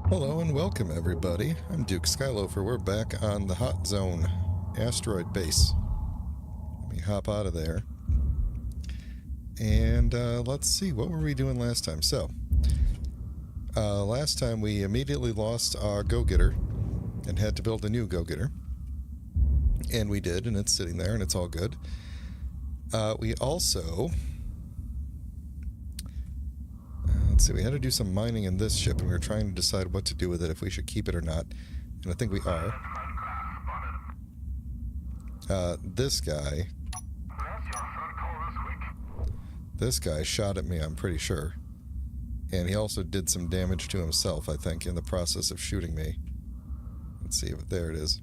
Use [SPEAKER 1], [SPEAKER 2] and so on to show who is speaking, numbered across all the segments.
[SPEAKER 1] Hello and welcome, everybody. I'm Duke Skyloafer. We're back on the Hot Zone asteroid base. Let me hop out of there. And let's see, what were we doing last time? So, last time we immediately lost our go-getter and had to build a new go-getter. And we did, and it's sitting there, and it's all good. We also... let's see, we had to do some mining in this ship, and we were trying to decide what to do with it, if we should keep it or not. And I think we are. This guy shot at me, I'm pretty sure. And he also did some damage to himself, I think, in the process of shooting me. Let's see, there it is.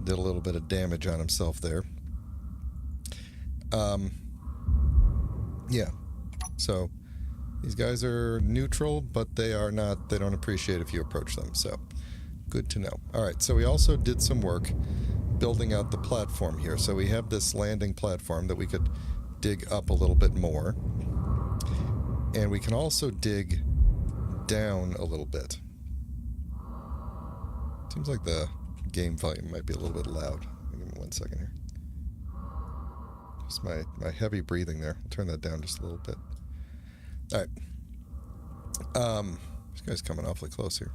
[SPEAKER 1] Did a little bit of damage on himself there. Yeah. So... these guys are neutral, but they are not, they don't appreciate if you approach them, so good to know. Alright, so we also did some work building out the platform here. So we have this landing platform that we could dig up a little bit more. And we can also dig down a little bit. Seems like the game volume might be a little bit loud. Give me 1 second here. Just my heavy breathing there. I'll turn that down just a little bit. Alright. This guy's coming awfully close here.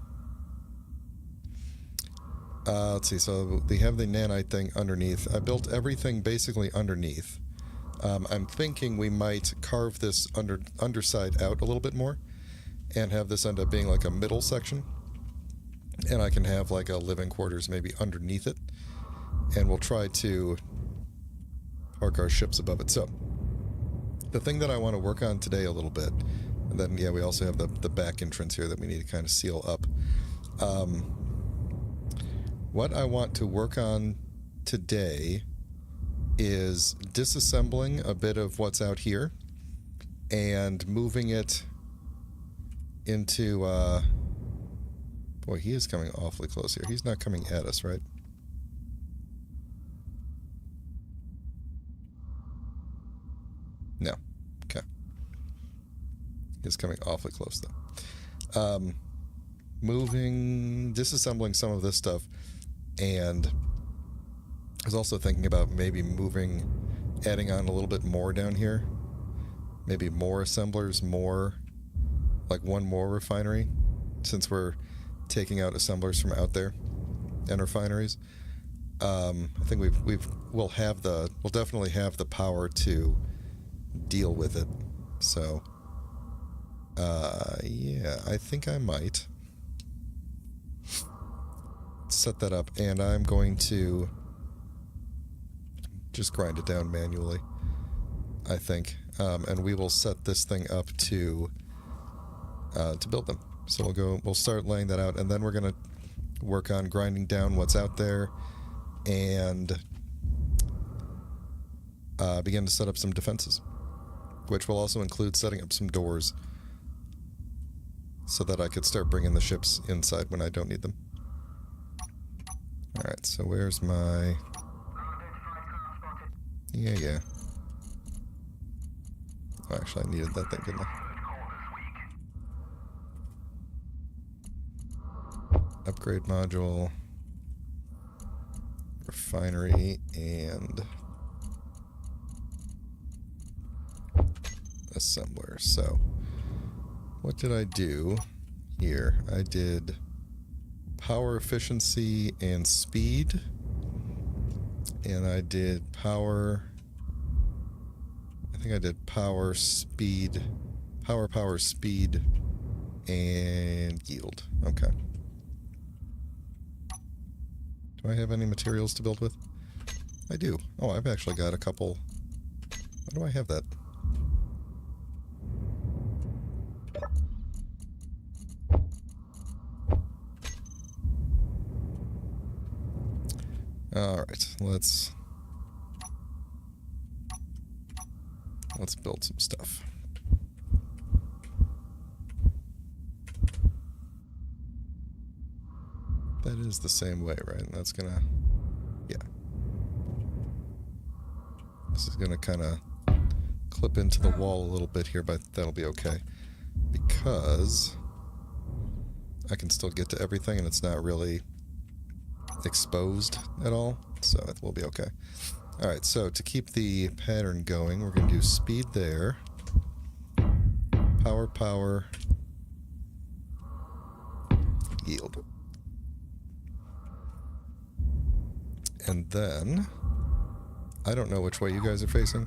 [SPEAKER 1] Let's see, so we have the nanite thing underneath. I built everything basically underneath. I'm thinking we might carve this underside out a little bit more and have this end up being like a middle section. And I can have like a living quarters maybe underneath it. And we'll try to park our ships above it. So, the thing that I want to work on today a little bit, and then, yeah, we also have the back entrance here that we need to kind of seal up. What I want to work on today is disassembling a bit of what's out here and moving it into, boy, he is coming awfully close here. He's not coming at us, right? No. Okay. He's coming awfully close, though. Disassembling some of this stuff, and I was also thinking about maybe adding on a little bit more down here. Maybe more assemblers, like one more refinery, since we're taking out assemblers from out there and refineries. I think we'll definitely have the power to deal with it. So, yeah, I think I might set that up, and I'm going to just grind it down manually, I think, and we will set this thing up to build them. So we'll start laying that out, and then we're going to work on grinding down what's out there and begin to set up some defenses, which will also include setting up some doors so that I could start bringing the ships inside when I don't need them. Alright, so where's my... Yeah. Oh, actually, I needed that thing, didn't I? Upgrade module, refinery, and assembler. So, what did I do here? I did power efficiency and speed, and I did power... I think I did power, speed, power, speed, and yield. Okay. Do I have any materials to build with? I do. Oh, I've actually got a couple... Why do I have that? Alright, let's build some stuff. That is the same way, right? And that's gonna... yeah. This is gonna kind of clip into the wall a little bit here, but that'll be okay. Because I can still get to everything and it's not really exposed at all, so it will be okay. Alright, so to keep the pattern going, we're going to do speed there. Power, power. Yield. And then, I don't know which way you guys are facing.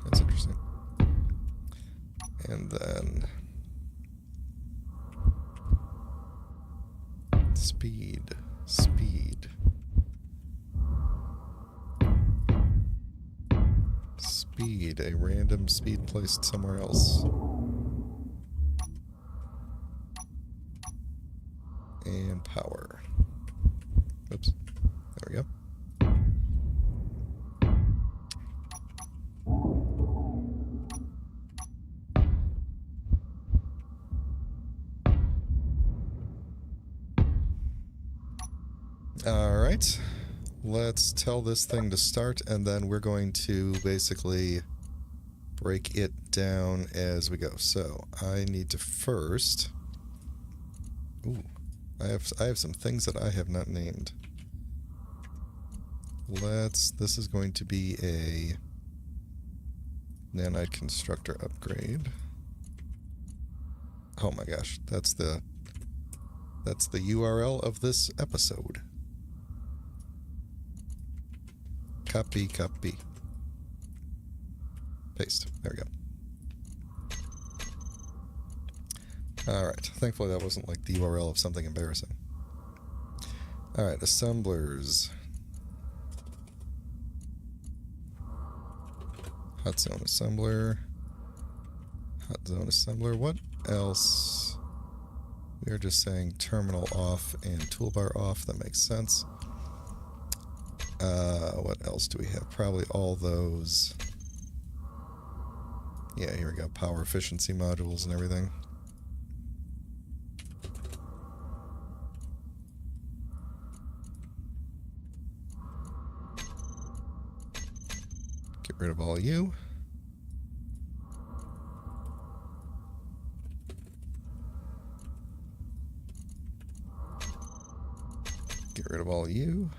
[SPEAKER 1] That's interesting. And then, speed, speed. Speed, a random speed placed somewhere else. And power. Oops. There we go. Alright. Let's tell this thing to start, and then we're going to basically break it down as we go. So, I need to first... Ooh. I have some things that I have not named. This is going to be a nanite constructor upgrade. Oh my gosh, that's the URL of this episode. Copy, copy. Paste. There we go. Alright, thankfully that wasn't like the URL of something embarrassing. Alright, assemblers. Hot zone assembler. Hot zone assembler. What else? We are just saying terminal off and toolbar off. That makes sense. What else do we have? Probably all those. Yeah, here we go. Power efficiency modules and everything. Get rid of all you. Get rid of all you.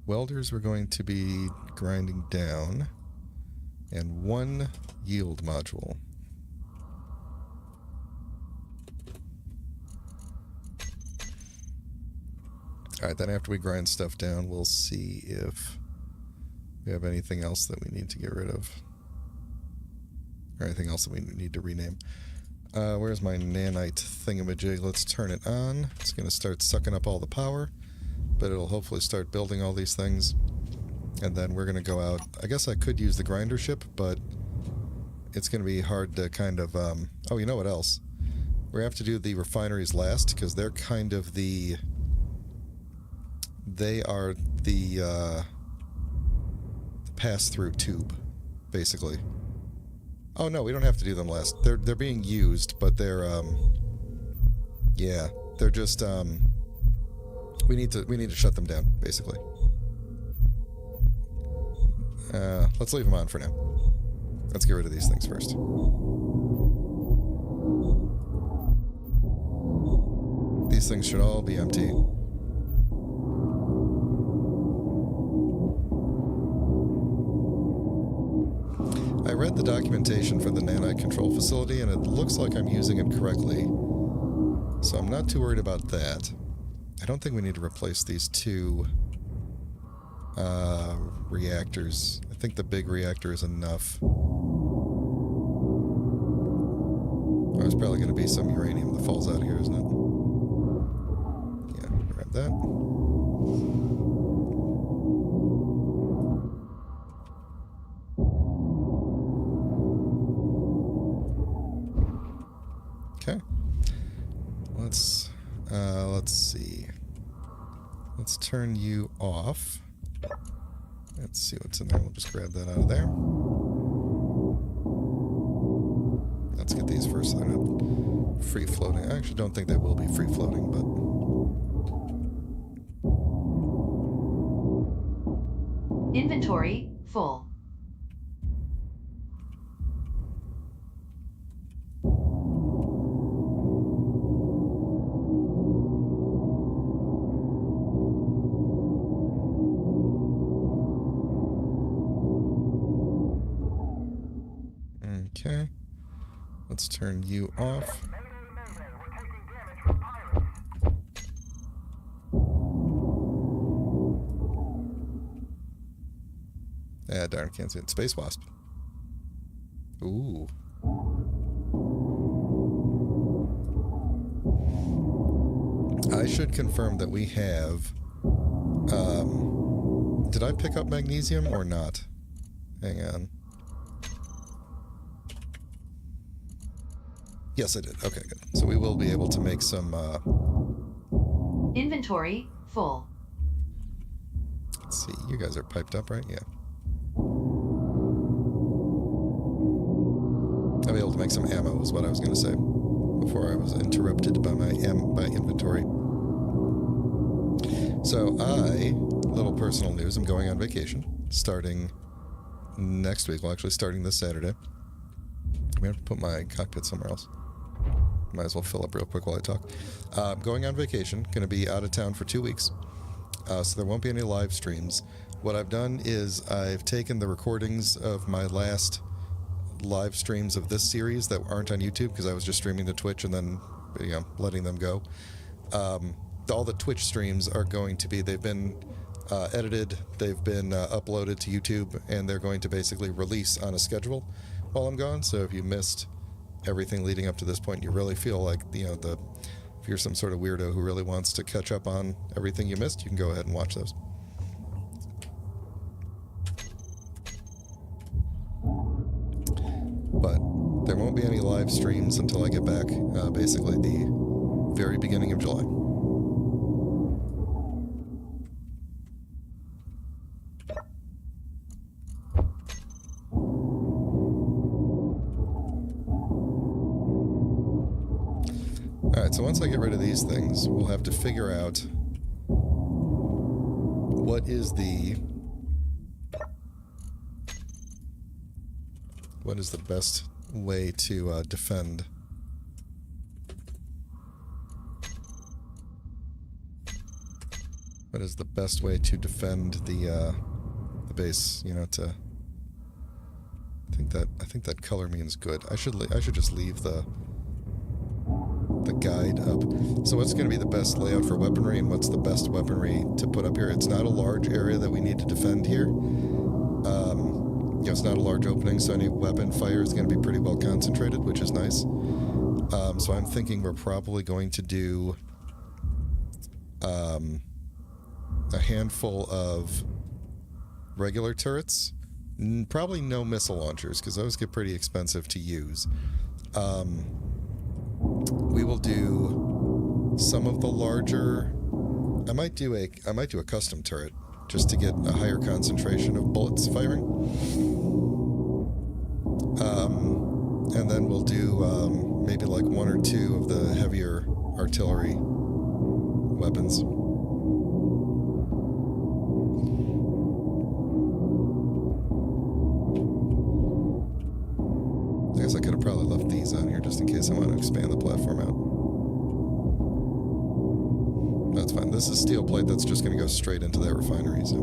[SPEAKER 1] Welders we're going to be grinding down. And one yield module. Alright, then after we grind stuff down, we'll see if we have anything else that we need to get rid of. Or anything else that we need to rename. Where's my nanite thingamajig? Let's turn it on. It's going to start sucking up all the power, but it'll hopefully start building all these things. And then we're going to go out. I guess I could use the grinder ship, but it's going to be hard to kind of... oh, you know what else? We have to do the refineries last, because they're kind of the... They are the pass-through tube, basically. Oh no, we don't have to do them last. They're being used, but they're yeah, they're just we need to shut them down, basically. Let's leave them on for now. Let's get rid of these things first. These things should all be empty. I read the documentation for the nanite control facility, and it looks like I'm using it correctly. So I'm not too worried about that. I don't think we need to replace these two reactors. I think the big reactor is enough. Oh, there's probably going to be some uranium that falls out here, isn't it? Yeah, grab that. Okay. Let's see. Let's turn you off. Let's see what's in there. We'll just grab that out of there. Let's get these first. They're not free floating. I actually don't think they will be free floating, but...
[SPEAKER 2] Inventory full.
[SPEAKER 1] Okay. Let's turn you off. Ah, darn, can't see it. Space Wasp. Ooh. I should confirm that we have... did I pick up magnesium or not? Hang on. Yes, I did. Okay, good. So we will be able to make some...
[SPEAKER 2] Inventory full.
[SPEAKER 1] Let's see. You guys are piped up, right? Yeah. I'll be able to make some ammo is what I was going to say before I was interrupted by my inventory. So little personal news, I'm going on vacation starting next week. Well, actually starting this Saturday. I'm going to have to put my cockpit somewhere else. Might as well fill up real quick while I talk. Going on vacation, going to be out of town for 2 weeks. So there won't be any live streams. What I've done is I've taken the recordings of my last live streams of this series that aren't on YouTube because I was just streaming to Twitch and then, letting them go. All the Twitch streams are going to be, they've been edited, they've been uploaded to YouTube, and they're going to basically release on a schedule while I'm gone. So if you missed everything leading up to this point, you really feel like, if you're some sort of weirdo who really wants to catch up on everything you missed, you can go ahead and watch those. But there won't be any live streams until I get back, basically the very beginning of July. Alright, so once I get rid of these things, we'll have to figure out what is the best way to defend. What is the best way to defend the base? To I think that color means good. I should just leave the guide up. So what's going to be the best layout for weaponry, and what's the best weaponry to put up here? It's not a large area that we need to defend here. It's not a large opening, so any weapon fire is going to be pretty well concentrated, which is nice. So I'm thinking we're probably going to do a handful of regular turrets. Probably no missile launchers, because those get pretty expensive to use. We will do some of the larger... I might do a custom turret, just to get a higher concentration of bullets firing. And then we'll do maybe like 1 or 2 of the heavier artillery weapons. I guess I could have probably left these on here just in case I want to expand the platform out. That's fine. This is steel plate that's just going to go straight into that refinery, so...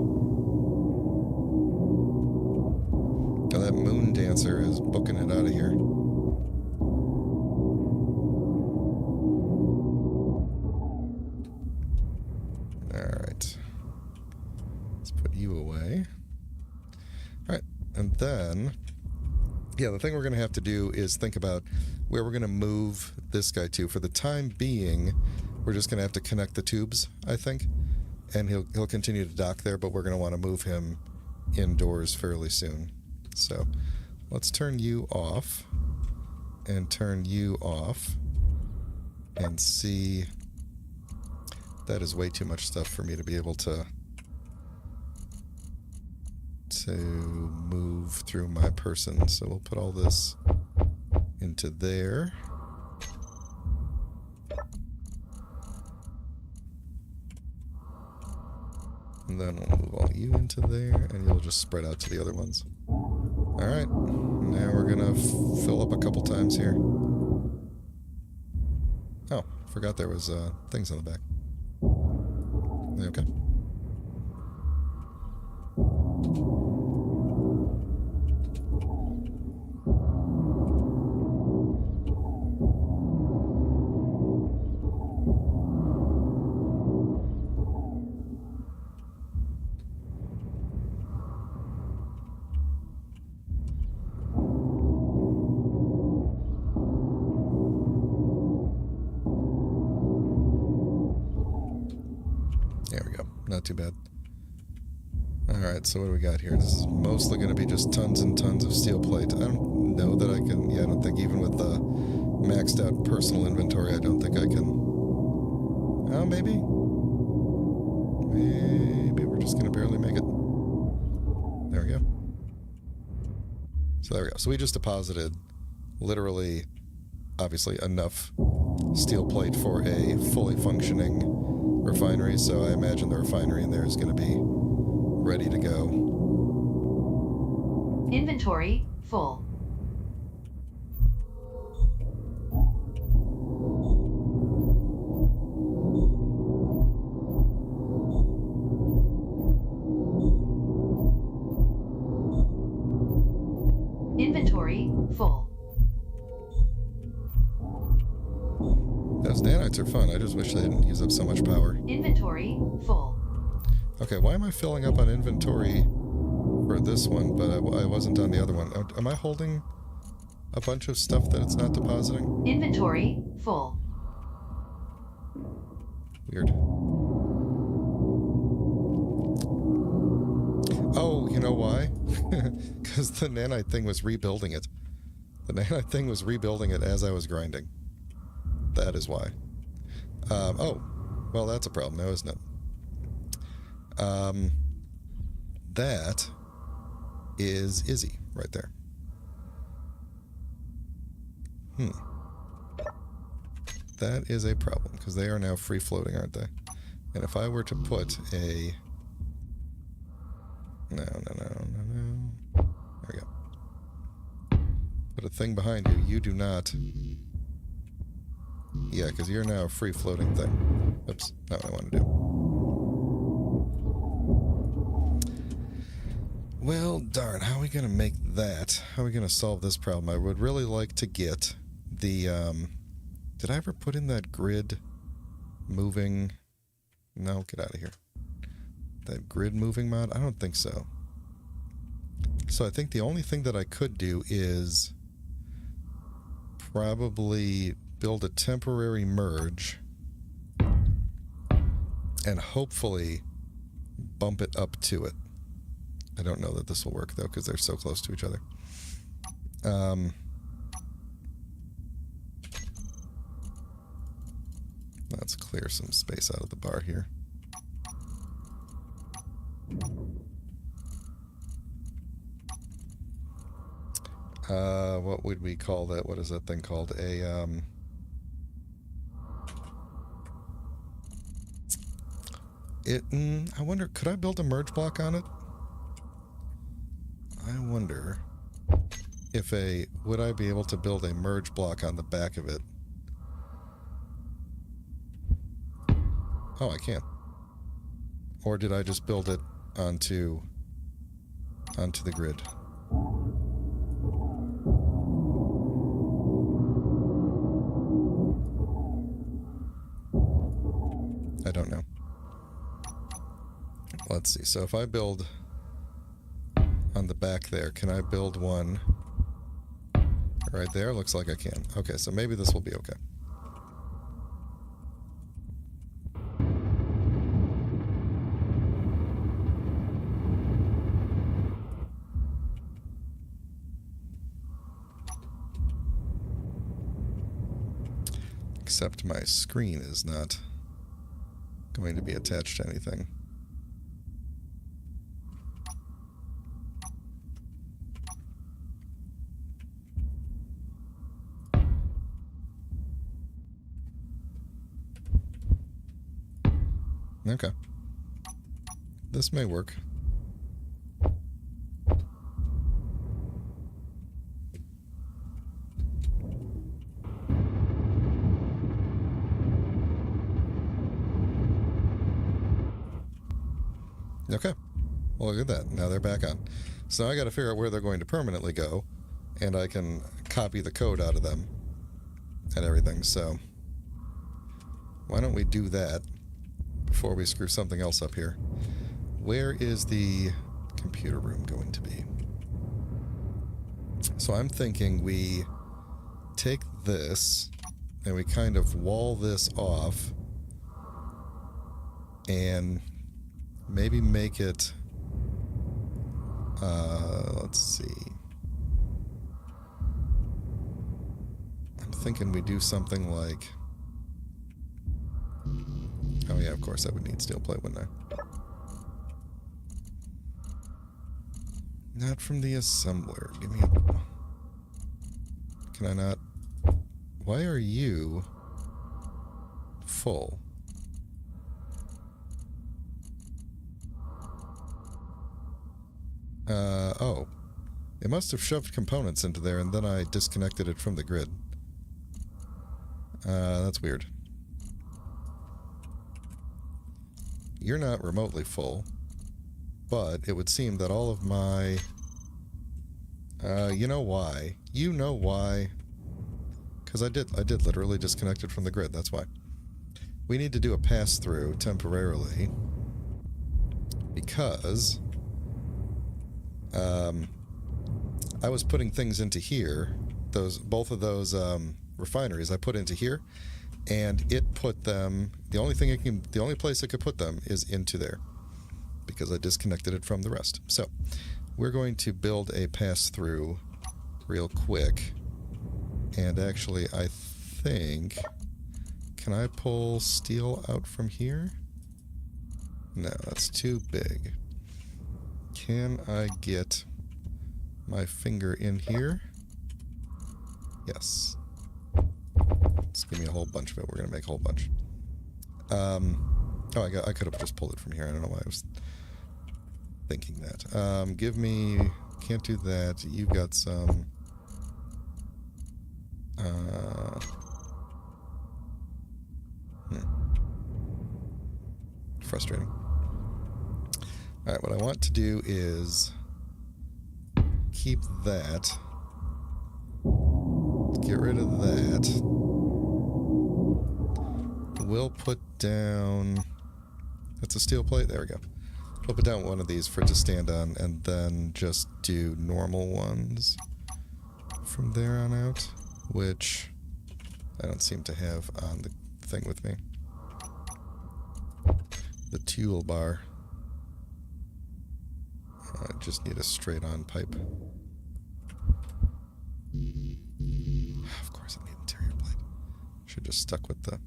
[SPEAKER 1] Now that moon dancer is booking it out of here. Alright. Let's put you away. Alright, and then... Yeah, the thing we're going to have to do is think about where we're going to move this guy to. For the time being, we're just going to have to connect the tubes, I think. And he'll continue to dock there, but we're going to want to move him indoors fairly soon. So let's turn you off and turn you off and see. That is way too much stuff for me to be able to move through my person. So we'll put all this into there. And then we'll move all you into there, and you'll just spread out to the other ones. Alright, now we're gonna fill up a couple times here. Oh, forgot there was things on the back. Okay. There we go. Not too bad. Alright, so what do we got here? This is mostly going to be just tons and tons of steel plate. I don't know that I can... Yeah, I don't think even with the maxed out personal inventory, I don't think I can... Oh, maybe? Maybe we're just going to barely make it. There we go. So there we go. So we just deposited literally, obviously, enough steel plate for a fully functioning refinery. So I imagine the refinery in there is going to be ready to go.
[SPEAKER 2] Inventory full. Inventory full.
[SPEAKER 1] Those nanites are fun. I just wish they didn't use up so much power.
[SPEAKER 2] Inventory full.
[SPEAKER 1] Okay, why am I filling up on inventory for this one, but I wasn't on the other one? Am I holding a bunch of stuff that it's not depositing?
[SPEAKER 2] Inventory full.
[SPEAKER 1] Weird. Oh, you know why? Because the nanite thing was rebuilding it. The nanite thing was rebuilding it as I was grinding. That is why. Oh, well, that's a problem now, isn't it? That is Izzy right there. That is a problem, because they are now free-floating, aren't they? And if I were to put a... No. There we go. Put a thing behind you. You do not... Yeah, because you're now a free-floating thing. Oops, not what I want to do. Well, darn, how are we going to make that? How are we going to solve this problem? I would really like to get the... Did I ever put in that grid moving... No, get out of here. That grid moving mod? I don't think so. So I think the only thing that I could do is probably build a temporary merge and hopefully bump it up to it. I don't know that this will work though because they're so close to each other. Let's clear some space out of the bar here. What would we call that? What is that thing called? I wonder, could I build a merge block on it? I wonder if would I be able to build a merge block on the back of it? Oh, I can. Or did I just build it onto the grid? I don't know. Let's see. So if I build on the back there, can I build one right there? Looks like I can. Okay, so maybe this will be okay. Except my screen is not going to be attached to anything. Okay. This may work. Okay. Well, look at that. Now they're back on. So I got to figure out where they're going to permanently go, and I can copy the code out of them and everything. So why don't we do that before we screw something else up here? Where is the computer room going to be? So I'm thinking we take this and we kind of wall this off and maybe make it, let's see. I'm thinking we do something like, oh yeah, of course I would need steel plate, wouldn't I? Not from the assembler. Give me a... Can I not... Why are you full? Oh. It must have shoved components into there and then I disconnected it from the grid. That's weird. You're not remotely full, but it would seem that all of my... you know why. You know why. Because I did literally disconnect it from the grid, that's why. We need to do a pass-through temporarily. Because... I was putting things into here. Both of those refineries I put into here, and it put them... The only place it could put them is into there, because I disconnected it from the rest. So, we're going to build a pass-through real quick. And actually, I think... Can I pull steel out from here? No, that's too big. Can I get my finger in here? Yes. Just give me a whole bunch of it. We're going to make a whole bunch. Oh, I could have just pulled it from here. I don't know why I was thinking that. Give me... Can't do that. You've got some... Frustrating. Alright, what I want to do is keep that. Get rid of that. We'll put down... That's a steel plate? There we go. We'll put down one of these for it to stand on, and then just do normal ones from there on out, which I don't seem to have on the thing with me. The toolbar. I just need a straight-on pipe. Of course I need interior plate. Should just stuck with the...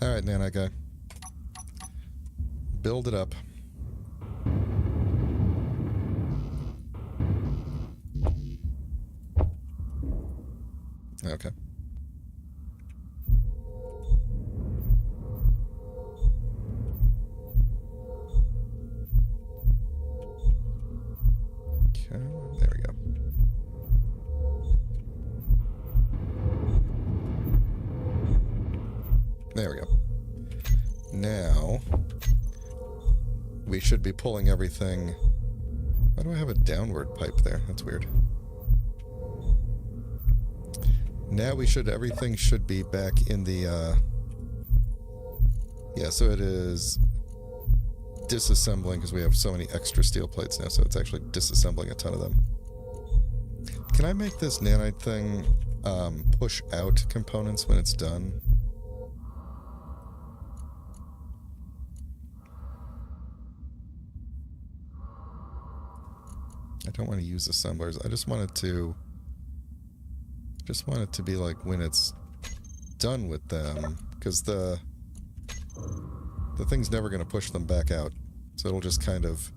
[SPEAKER 1] Alright, Nana guy. Build it up. Okay. Okay, there we go. There we go. Now, we should be pulling everything... Why do I have a downward pipe there? That's weird. Now everything should be back in the, yeah, so it is disassembling, because we have so many extra steel plates now, so it's actually disassembling a ton of them. Can I make this nanite thing, push out components when it's done? I don't want to use assemblers. I just want it to be like when it's done with them, because the thing's never going to push them back out, so it'll just kind of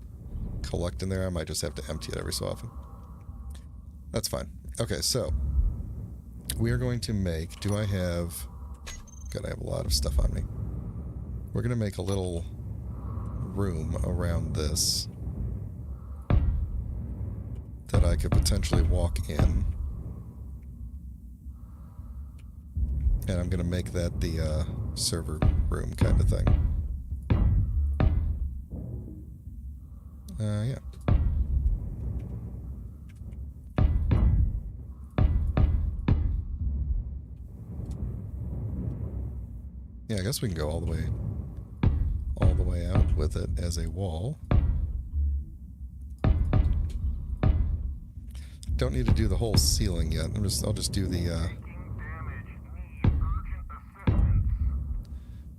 [SPEAKER 1] collect in there. I might just have to empty it every so often. That's fine. Okay, so we are going to make... Do I have... God, I have a lot of stuff on me. We're going to make a little room around this that I could potentially walk in. And I'm going to make that the server room kind of thing. Yeah. Yeah, I guess we can go all the way out. with it as a wall. Don't need to do the whole ceiling yet. I'll just do the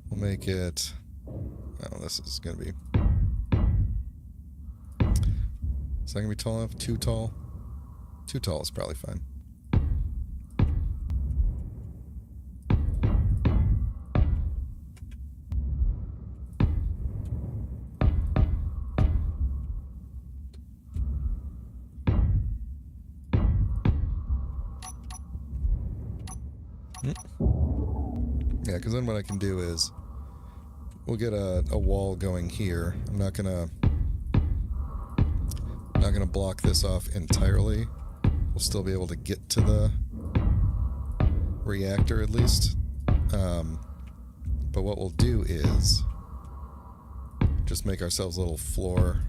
[SPEAKER 1] we'll make it, oh, this is gonna be, is that gonna be tall enough? Too tall? Too tall is probably fine. Yeah, because then what I can do is we'll get a wall going here. I'm not gonna block this off entirely. We'll still be able to get to the reactor at least. But what we'll do is just make ourselves a little floor,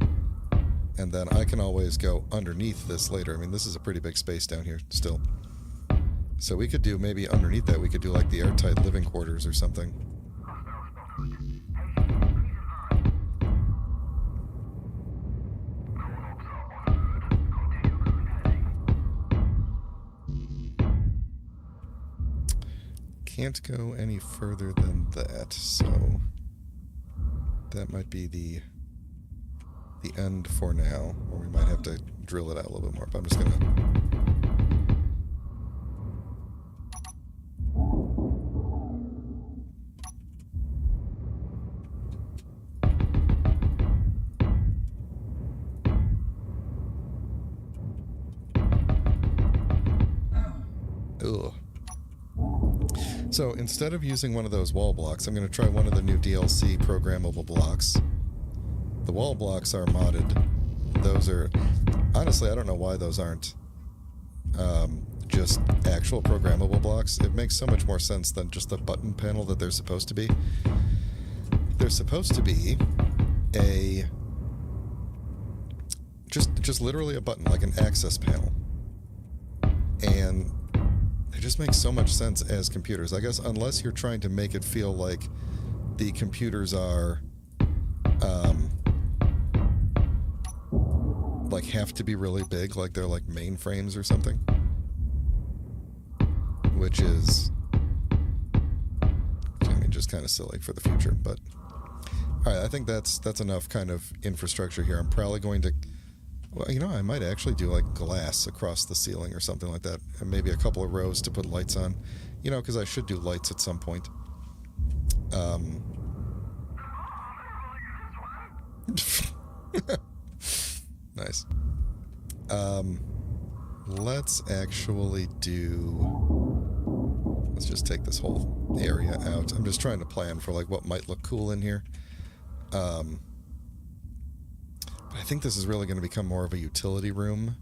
[SPEAKER 1] and then I can always go underneath this later. I mean, this is a pretty big space down here still. So we could do maybe underneath that, we could do like the airtight living quarters or something. Can't go any further than that, so that might be the end for now, or we might have to drill it out a little bit more, but I'm just gonna... Ugh. So instead of using one of those wall blocks, I'm going to try one of the new DLC programmable blocks. The wall blocks are modded. Those are... Honestly, I don't know why those aren't just actual programmable blocks. It makes so much more sense than just the button panel that they're supposed to be. They're supposed to be a... Just literally a button, like an access panel. And... it just makes so much sense as computers. I guess unless you're trying to make it feel like the computers are, like have to be really big, like they're like mainframes or something. Which is, I mean, just kind of silly for the future, but... Alright, I think that's enough kind of infrastructure here. I'm probably going to... Well, you know, I might actually do like glass across the ceiling or something like that. And maybe a couple of rows to put lights on. You know, because I should do lights at some point. Nice. Let's actually do... Let's just take this whole area out. I'm just trying to plan for like what might look cool in here. I think this is really going to become more of a utility room.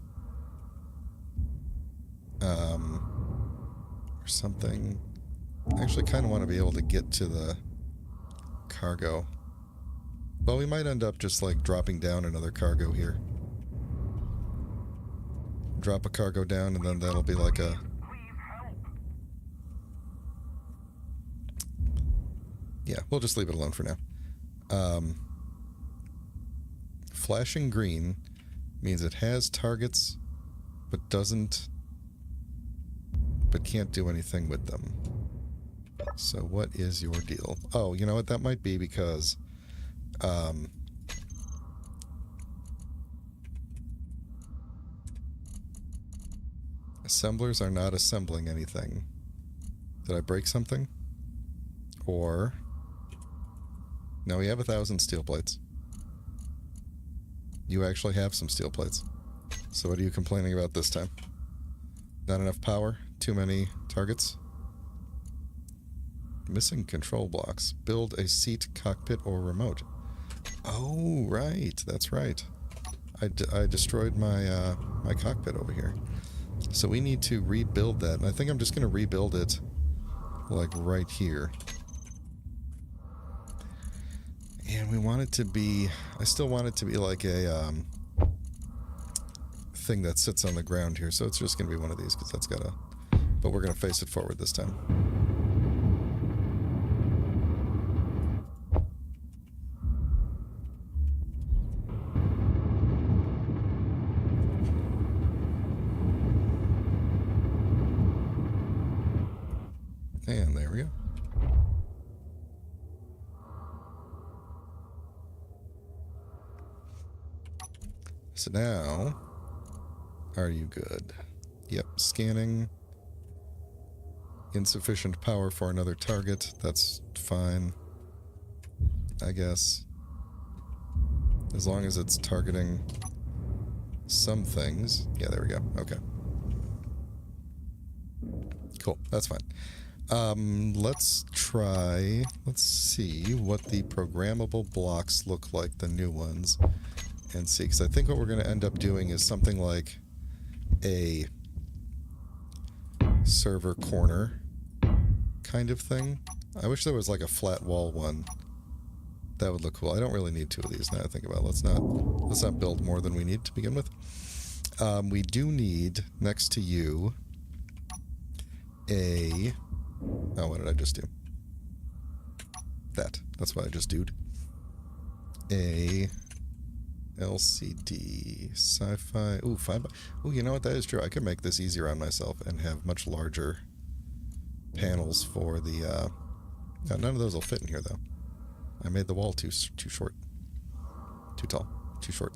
[SPEAKER 1] Or something. I actually kind of want to be able to get to the cargo. Well, we might end up just like dropping down another cargo here. Drop a cargo down and then that'll be like a... Yeah, we'll just leave it alone for now. Flashing green means it has targets, but can't do anything with them. So what is your deal? Oh, you know what? That might be because assemblers are not assembling anything. Did I break something? Or... No, we have 1,000 steel plates. You actually have some steel plates. So what are you complaining about this time? Not enough power? Too many targets? Missing control blocks. Build a seat, cockpit, or remote. Oh, right. That's right. I destroyed my my cockpit over here. So we need to rebuild that. And I think I'm just going to rebuild it like right here. And we want it to be... I still want it to be like a thing that sits on the ground here. So it's just going to be one of these because that's got a... But we're going to face it forward this time. And there we go. So now, are you good? Yep, scanning. Insufficient power for another target. That's fine, I guess. As long as it's targeting some things. Yeah, there we go. Okay. Cool, that's fine. Let's see what the programmable blocks look like, the new ones, and see, because I think what we're going to end up doing is something like a server corner kind of thing. I wish there was like a flat wall one. That would look cool. I don't really need two of these now I think about it. Let's not build more than we need to begin with. We do need, next to you, a... Oh, what did I just do? That's what I just did. A LCD sci-fi. Ooh, 5 by... Ooh, you know what? That is true. I could make this easier on myself and have much larger panels for the... none of those will fit in here, though. I made the wall too short. Too tall. Too short.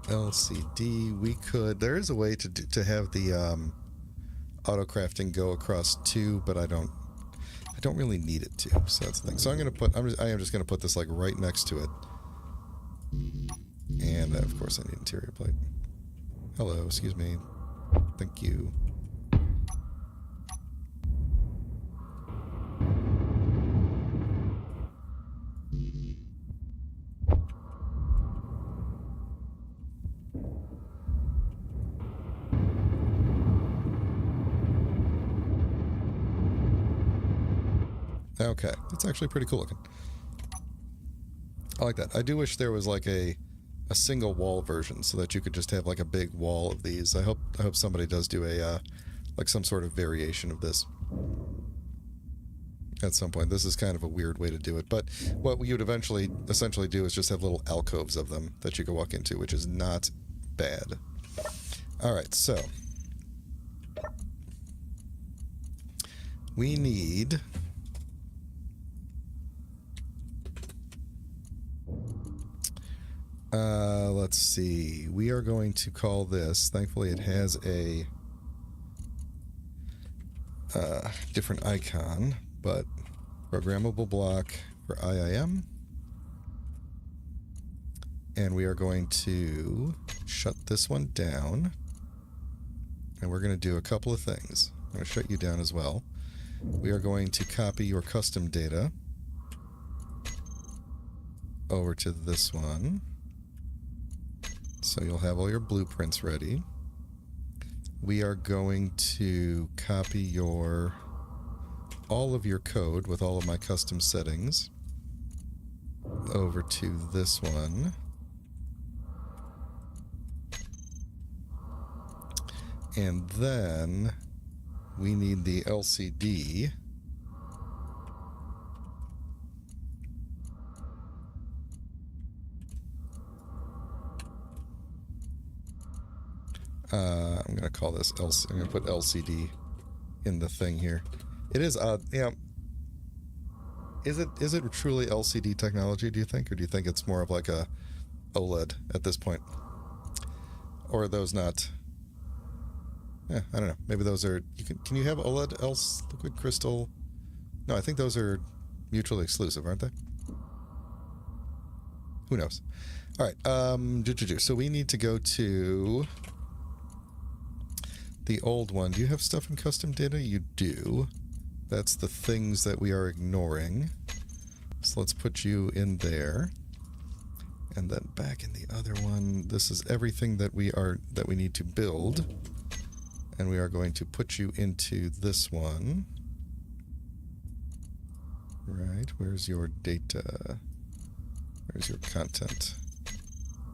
[SPEAKER 1] LCD. We could... There is a way to have the auto crafting go across 2, but I don't really need it to. So that's the thing. So I am just gonna put this like right next to it. And of course I need interior plate. Hello, excuse me. Thank you. Okay, that's actually pretty cool looking. I like that. I do wish there was like a single wall version so that you could just have like a big wall of these. I hope somebody does do a like some sort of variation of this at some point. This is kind of a weird way to do it, but what you would essentially do is just have little alcoves of them that you can walk into, which is not bad. All right, so we need... let's see. We are going to call this... Thankfully, it has a different icon, but programmable block for IIM. And we are going to shut this one down. And we're going to do a couple of things. I'm going to shut you down as well. We are going to copy your custom data over to this one. So you'll have all your blueprints ready. We are going to copy all of your code with all of my custom settings over to this one. And then we need the LCD. I'm going to call this I'm going to put LCD in the thing here. It is odd. Yeah. Is it truly LCD technology, do you think? Or do you think it's more of like a OLED at this point? Or are those not... Yeah, I don't know. Maybe those are... Can you have OLED, liquid crystal? No, I think those are mutually exclusive, aren't they? Who knows? All right. So we need to go to the old one. Do you have stuff in custom data? You do. That's the things that we are ignoring. So let's put you in there. And then back in the other one, this is everything that we need to build. And we are going to put you into this one. Right, where's your data? Where's your content?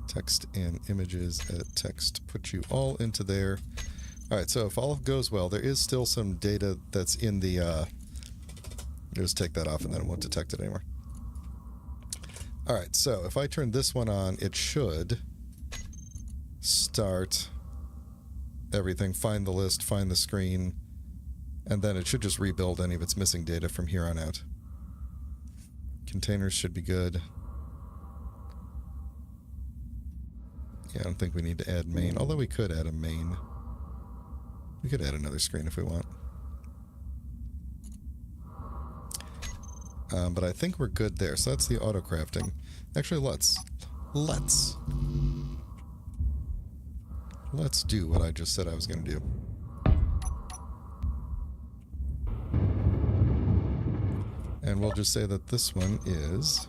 [SPEAKER 1] Text and images, edit text. Put you all into there. All right, so if all goes well, there is still some data that's in the... just take that off and then it won't detect it anymore. All right, so if I turn this one on, it should start everything, find the list, find the screen, and then it should just rebuild any of its missing data from here on out. Containers should be good. Yeah, I don't think we need to add main, although we could add a main. We could add another screen if we want. But I think we're good there. So that's the auto crafting. Actually, let's do what I just said I was going to do. And we'll just say that this one is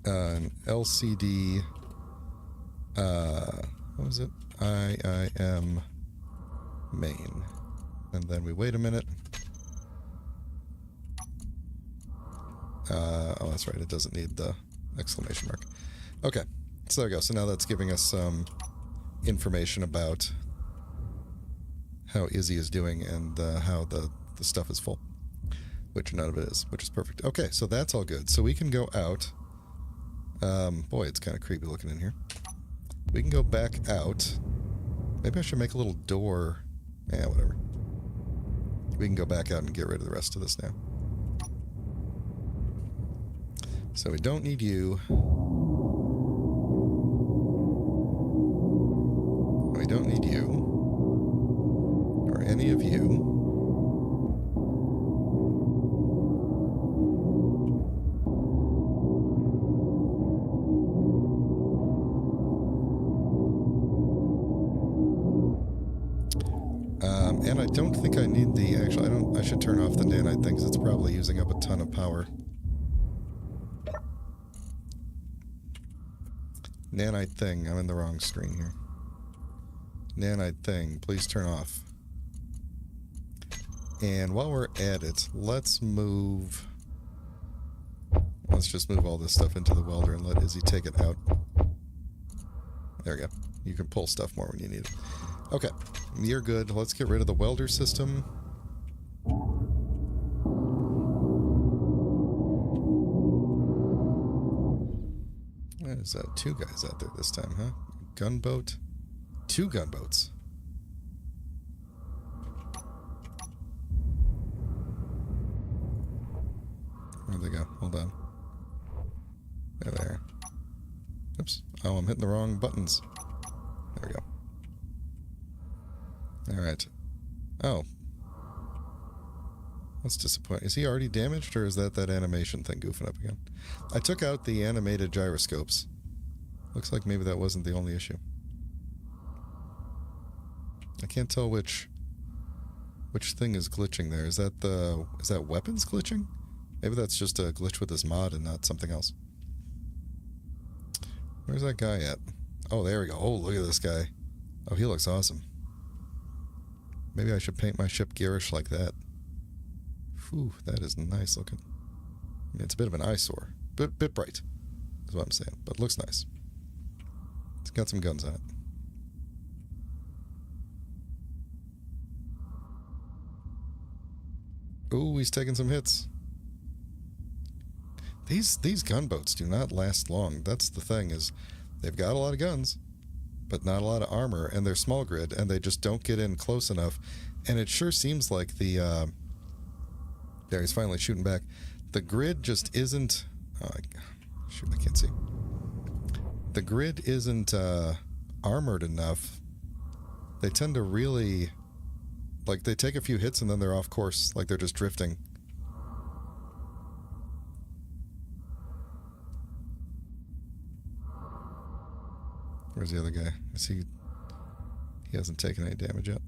[SPEAKER 1] an LCD, what was it? IIM main. And then we wait a minute. Oh, that's right. It doesn't need the exclamation mark. Okay. So there we go. So now that's giving us some information about how Izzy is doing and how the stuff is full. Which none of it is, which is perfect. Okay, so that's all good. So we can go out. Boy, it's kind of creepy looking in here. We can go back out. Maybe I should make a little door. Yeah, whatever. We can go back out and get rid of the rest of this now. So we don't need you. We don't need you. Or any of you. And I don't think I need the... Actually, I should turn off the nanite thing because it's probably using up a ton of power. Nanite thing. I'm in the wrong screen here. Nanite thing. Please turn off. And while we're at it, let's move... Let's just move all this stuff into the welder and let Izzy take it out. There we go. You can pull stuff more when you need it. Okay. You're good. Let's get rid of the welder system. There's two guys out there this time, huh? Gunboat. Two gunboats. Where'd they go? Hold on. There. Oops. Oh, I'm hitting the wrong buttons. There we go. Alright. Oh. That's disappointing. Is he already damaged, or is that animation thing goofing up again? I took out the animated gyroscopes. Looks like maybe that wasn't the only issue. I can't tell which thing is glitching there. Is that weapons glitching? Maybe that's just a glitch with this mod and not something else. Where's that guy at? Oh, there we go. Oh, look at this guy. Oh, he looks awesome. Maybe I should paint my ship garish like that. Whew, that is nice looking. I mean, it's a bit of an eyesore. Bit bright, is what I'm saying. But looks nice. It's got some guns on it. Ooh, he's taking some hits. These gunboats do not last long. That's the thing, is they've got a lot of guns, but not a lot of armor, and they're small grid, and they just don't get in close enough. And it sure seems like the... there, he's finally shooting back. The grid just isn't... Oh, shoot, I can't see. The grid isn't armored enough. They tend to really... Like, they take a few hits and then they're off course. Like, they're just drifting. Where's the other guy? Is he... He hasn't taken any damage yet.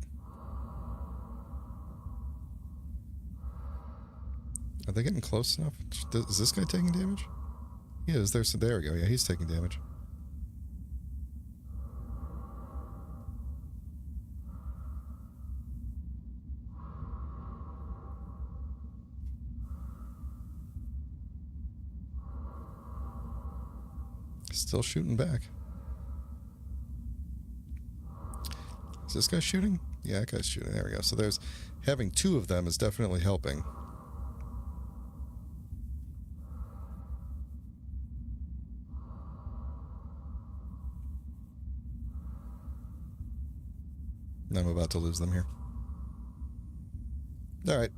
[SPEAKER 1] Are they getting close enough? Is this guy taking damage? He is. There we go. Yeah, he's taking damage. Still shooting back. Is this guy shooting? Yeah, that guy's shooting. There we go. So there's... Having two of them is definitely helping. I'm about to lose them here. All right.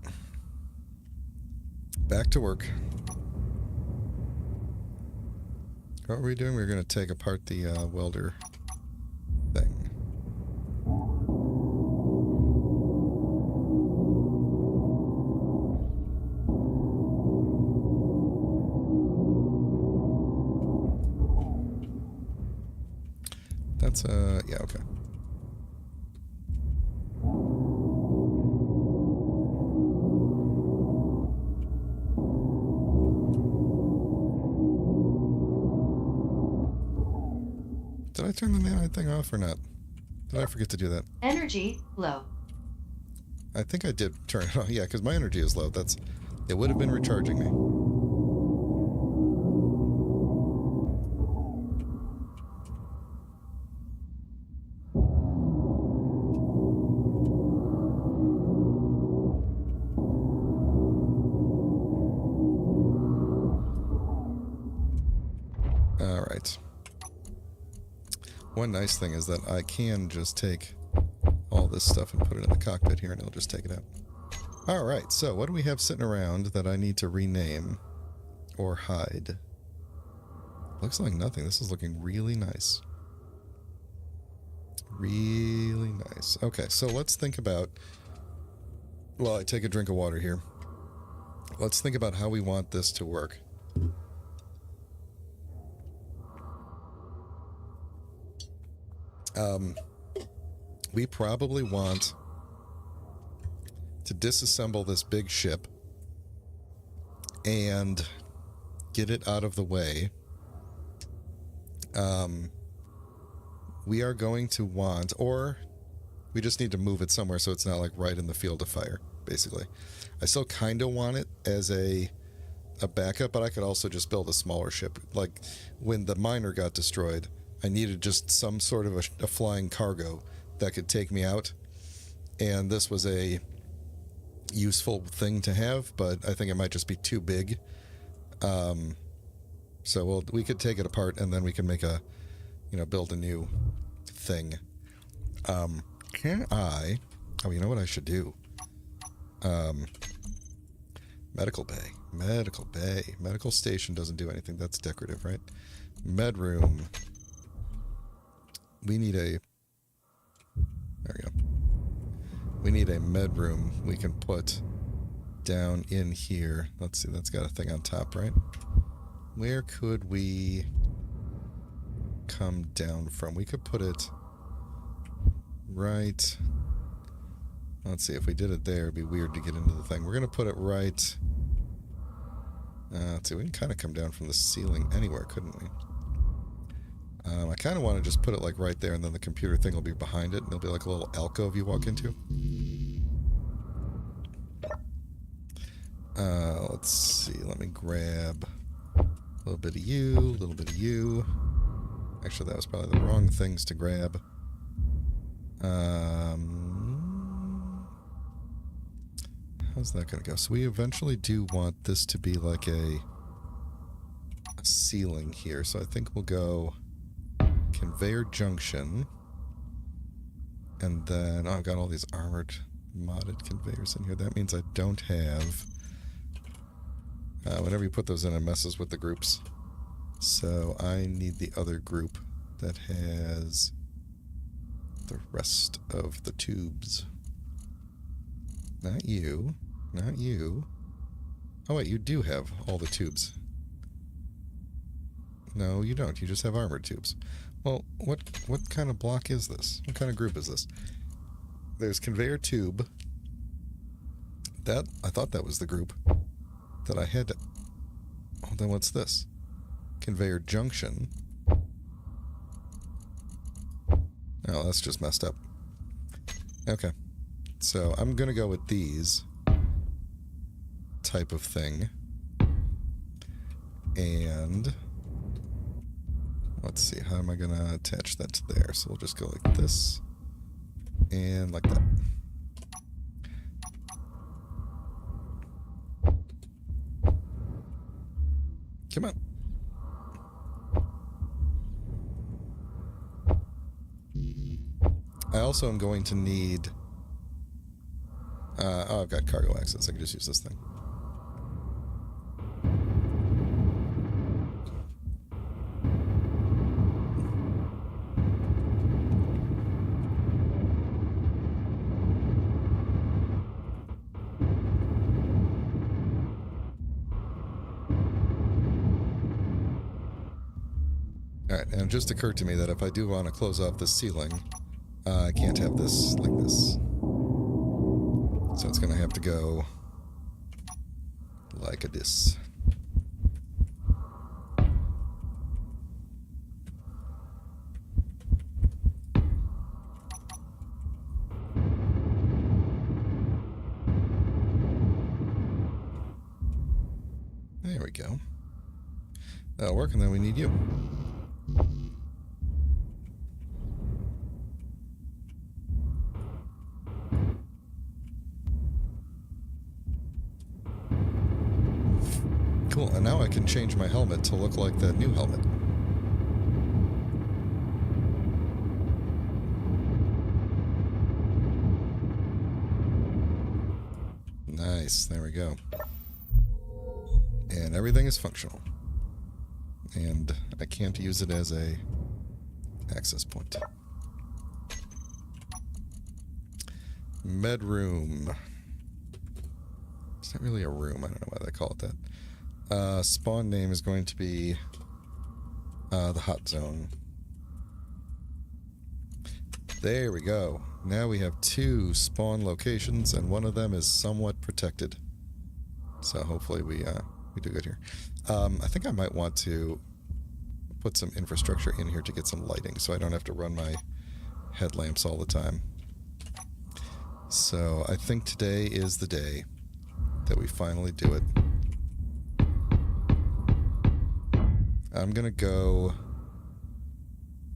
[SPEAKER 1] Back to work. What were we doing? We were going to take apart the welder thing. That's, yeah, okay. Did I turn the nanite thing off or not? Did I forget to do that?
[SPEAKER 2] Energy low.
[SPEAKER 1] I think I did turn it on. Yeah, because my energy is low. It would have been recharging me. All right. One nice thing is that I can just take all this stuff and put it in the cockpit here, and it'll just take it out. All right, so what do we have sitting around that I need to rename or hide? Looks like nothing. This is looking really nice. Really nice. Okay, so let's think about... Well, I take a drink of water here. Let's think about how we want this to work. We probably want to disassemble this big ship and get it out of the way. We are going to want, or we just need to move it somewhere so it's not like right in the field of fire, basically. I still kind of want it as a backup, but I could also just build a smaller ship. Like when the miner got destroyed, I needed just some sort of a flying cargo that could take me out. And this was a useful thing to have, but I think it might just be too big. So we could take it apart and then we can make build a new thing. Can I... Oh, you know what I should do? Medical bay. Medical bay. Medical station doesn't do anything. That's decorative, right? Medroom. We need a... There we go. We need a medroom we can put down in here. Let's see, that's got a thing on top, right? Where could we come down from? We could put it right... Let's see, if we did it there, it'd be weird to get into the thing. We're going to put it right... let's see, we can kind of come down from the ceiling anywhere, couldn't we? I kind of want to just put it like right there, and then the computer thing will be behind it, and it'll be like a little alcove you walk into. Let's see, let me grab a little bit of you, a little bit of you. Actually, that was probably the wrong things to grab. How's that going to go? So we eventually do want this to be like a ceiling here, so I think we'll go conveyor junction, and then I've got all these armored modded conveyors in here. That means I don't have whenever you put those in, it messes with the groups, so I need the other group that has the rest of the tubes. Not you, not you. Oh wait, you do have all the tubes. No, you don't. You just have armored tubes. Well, what kind of block is this? What kind of group is this? There's conveyor tube. I thought that was the group that I had to... Oh, then what's this? Conveyor junction. Oh, that's just messed up. Okay. So I'm going to go with these type of thing. And... let's see, how am I going to attach that to there? So we'll just go like this, and like that. Come on. I also am going to need... oh, I've got cargo access. I can just use this thing. Alright, and it just occurred to me that if I do want to close off the ceiling, I can't have this like this. So it's going to have to go like this. There we go. That'll work, and then we need you. Cool, and now I can change my helmet to look like the new helmet. Nice, there we go. And everything is functional. And I can't use it as a access point. Med room. It's not really a room, I don't know why they call it that. Spawn name is going to be the hot zone. There we go. Now we have 2 spawn locations, and one of them is somewhat protected. So hopefully we do good here. I think I might want to put some infrastructure in here to get some lighting, so I don't have to run my headlamps all the time. So I think today is the day that we finally do it. I'm gonna go,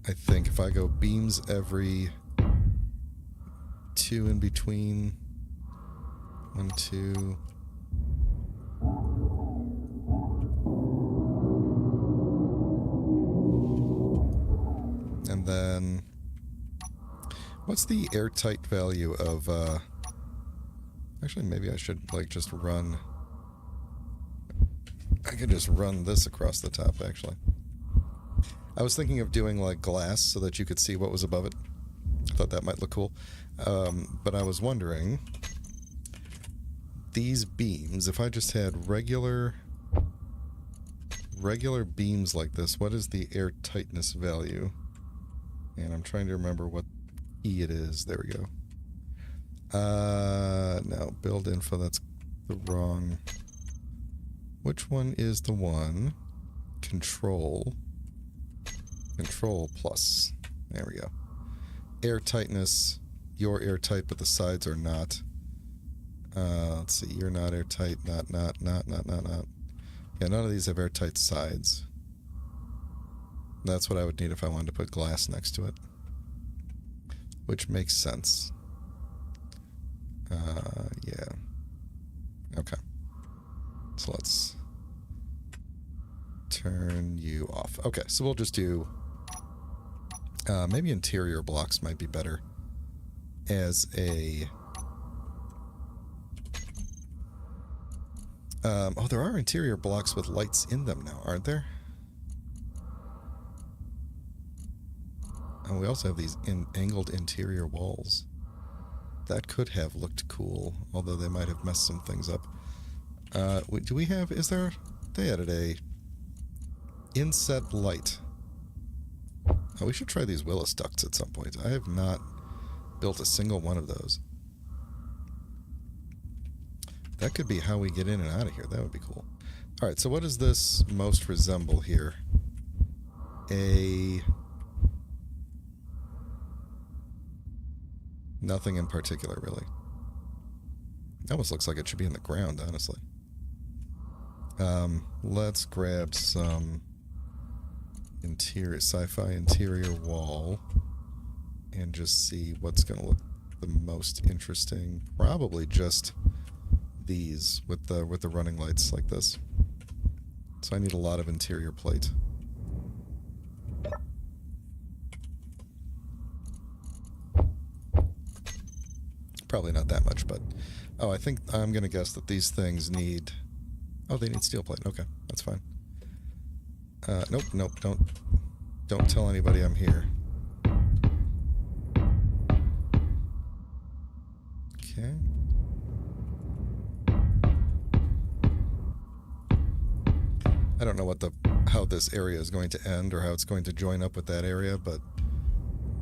[SPEAKER 1] I think if I go beams every 2 in between, 1, 2. And then, what's the airtight value of, actually maybe I should like just run, I could just run this across the top, actually. I was thinking of doing, like, glass so that you could see what was above it. I thought that might look cool. But I was wondering, these beams, if I just had regular beams like this, what is the air tightness value? And I'm trying to remember what E it is. There we go. No, build info, that's the wrong... Which one is the one? Control. Control plus. There we go. Air tightness. You're airtight, but the sides are not. Let's see. You're not airtight. Not. Yeah, none of these have airtight sides. That's what I would need if I wanted to put glass next to it. Which makes sense. Yeah. Okay. So let's turn you off. Okay, so we'll just do... maybe interior blocks might be better as a... oh, there are interior blocks with lights in them now, aren't there? And we also have these angled interior walls. That could have looked cool, although they might have messed some things up. Do we have... Is there... They added a... inset light. Oh, we should try these Willis ducts at some point. I have not built a single one of those. That could be how we get in and out of here. That would be cool. Alright, so what does this most resemble here? Nothing in particular, really. It almost looks like it should be in the ground, honestly. Let's grab some interior, sci-fi interior wall and just see what's going to look the most interesting. Probably just these with the running lights like this. So I need a lot of interior plate. Probably not that much, but... Oh, I think I'm going to guess that these things need... Oh, they need steel plate. Okay, that's fine. Nope, nope, don't tell anybody I'm here. Okay. I don't know how this area is going to end or how it's going to join up with that area, but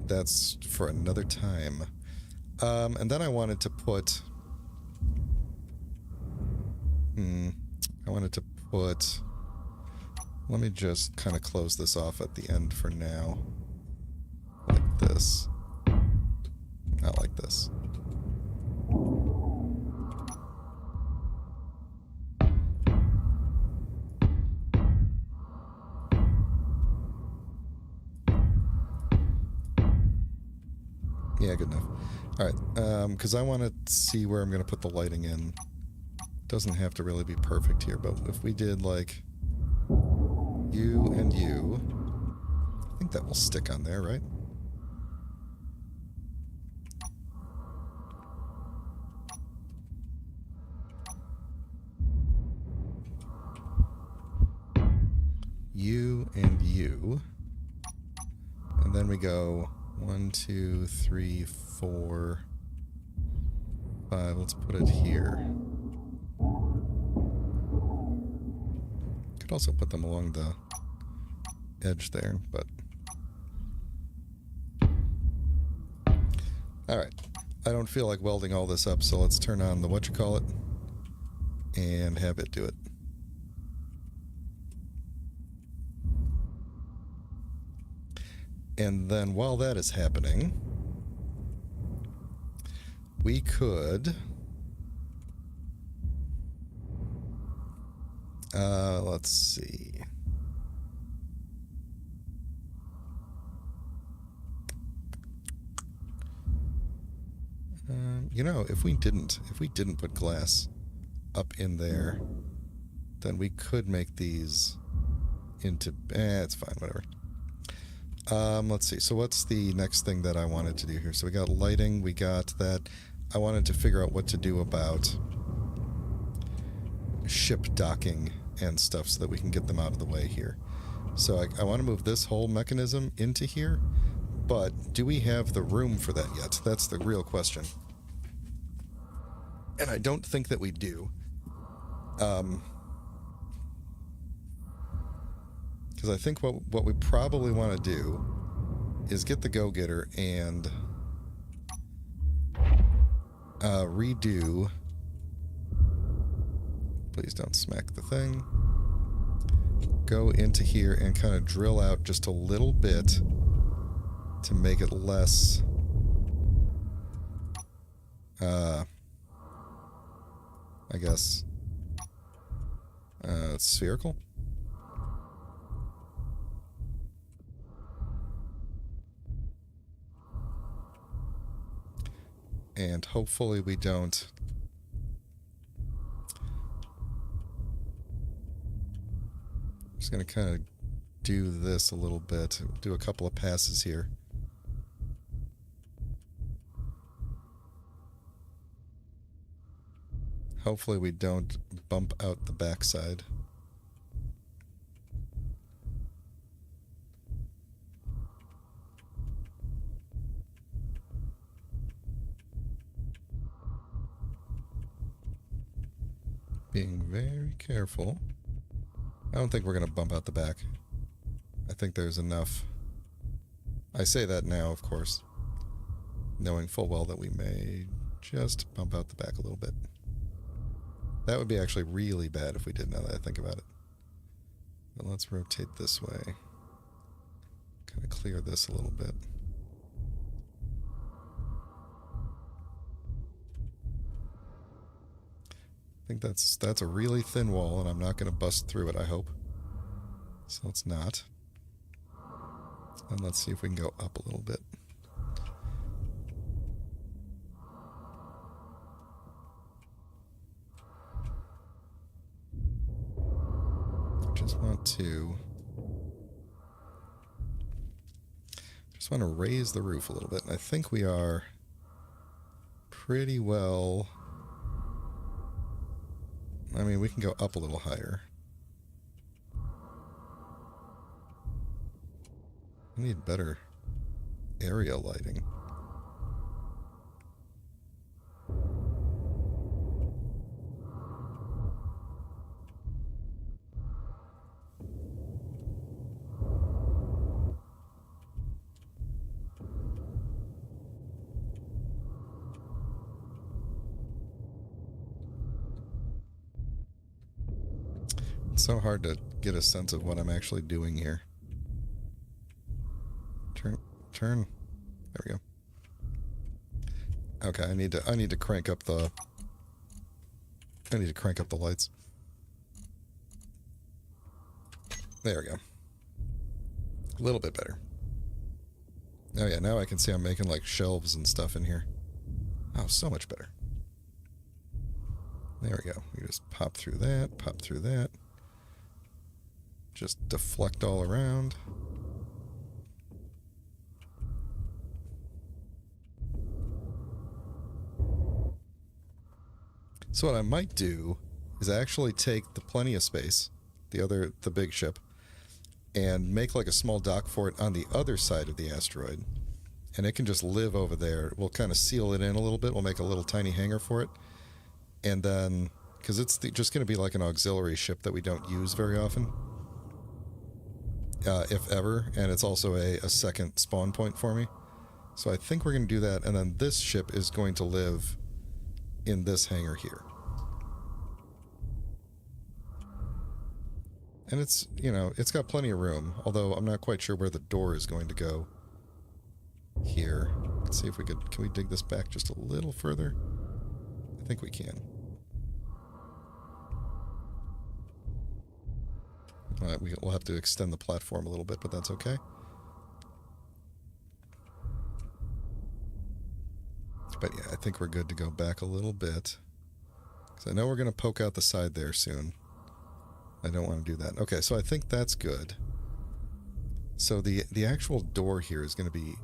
[SPEAKER 1] that's for another time. And then I wanted to put... I wanted to put... Let me just kind of close this off at the end for now. Like this. Not like this. Yeah, good enough. Alright, because I want to see where I'm going to put the lighting in. Doesn't have to really be perfect here, but if we did, like, you and you, I think that will stick on there, right? You and you. And then we go 1, 2, 3, 4, 5. Let's put it here. Could also put them along the edge there, but... Alright. I don't feel like welding all this up, so let's turn on the whatchamacallit and have it do it. And then while that is happening, we could... let's see. You know, if we didn't put glass up in there, then we could make these into... it's fine, whatever. Let's see. So what's the next thing that I wanted to do here? So we got lighting, we got that. I wanted to figure out what to do about ship docking and stuff so that we can get them out of the way here. So I want to move this whole mechanism into here, but do we have the room for that yet? That's the real question. And I don't think that we do. Because I think what we probably want to do is get the go-getter and redo... Please don't smack the thing. Go into here and kind of drill out just a little bit to make it less... I guess... spherical? And hopefully we don't... I'm just going to kind of do this a little bit. Do a couple of passes here. Hopefully we don't bump out the backside. Being very careful. I don't think we're going to bump out the back. I think there's enough. I say that now, of course, knowing full well that we may just bump out the back a little bit. That would be actually really bad if we did, now that I think about it. But let's rotate this way. Kind of clear this a little bit. I think that's a really thin wall, and I'm not going to bust through it, I hope. So let's not. And let's see if we can go up a little bit. Just want to raise the roof a little bit, and I think we are pretty well. I mean, we can go up a little higher. We need better area lighting. It's so hard to get a sense of what I'm actually doing here. Turn. There we go. Okay, I need to crank up the lights. There we go. A little bit better. Oh yeah, now I can see I'm making like shelves and stuff in here. Oh, so much better. There we go. You just pop through that, pop through that. Just deflect all around. So what I might do is actually take the plenty of space, the big ship, and make like a small dock for it on the other side of the asteroid. And it can just live over there. We'll kind of seal it in a little bit. We'll make a little tiny hangar for it. And then, because it's just going to be like an auxiliary ship that we don't use very often. If ever. And it's also a second spawn point for me. So I think we're going to do that. And then this ship is going to live in this hangar here. And it's, you know, it's got plenty of room, although I'm not quite sure where the door is going to go here. Let's see if we can we dig this back just a little further? I think we can. Alright, we'll have to extend the platform a little bit, but that's okay. But yeah, I think we're good to go back a little bit. Because I know we're going to poke out the side there soon. I don't want to do that. Okay, so I think that's good. So the actual door here is going to be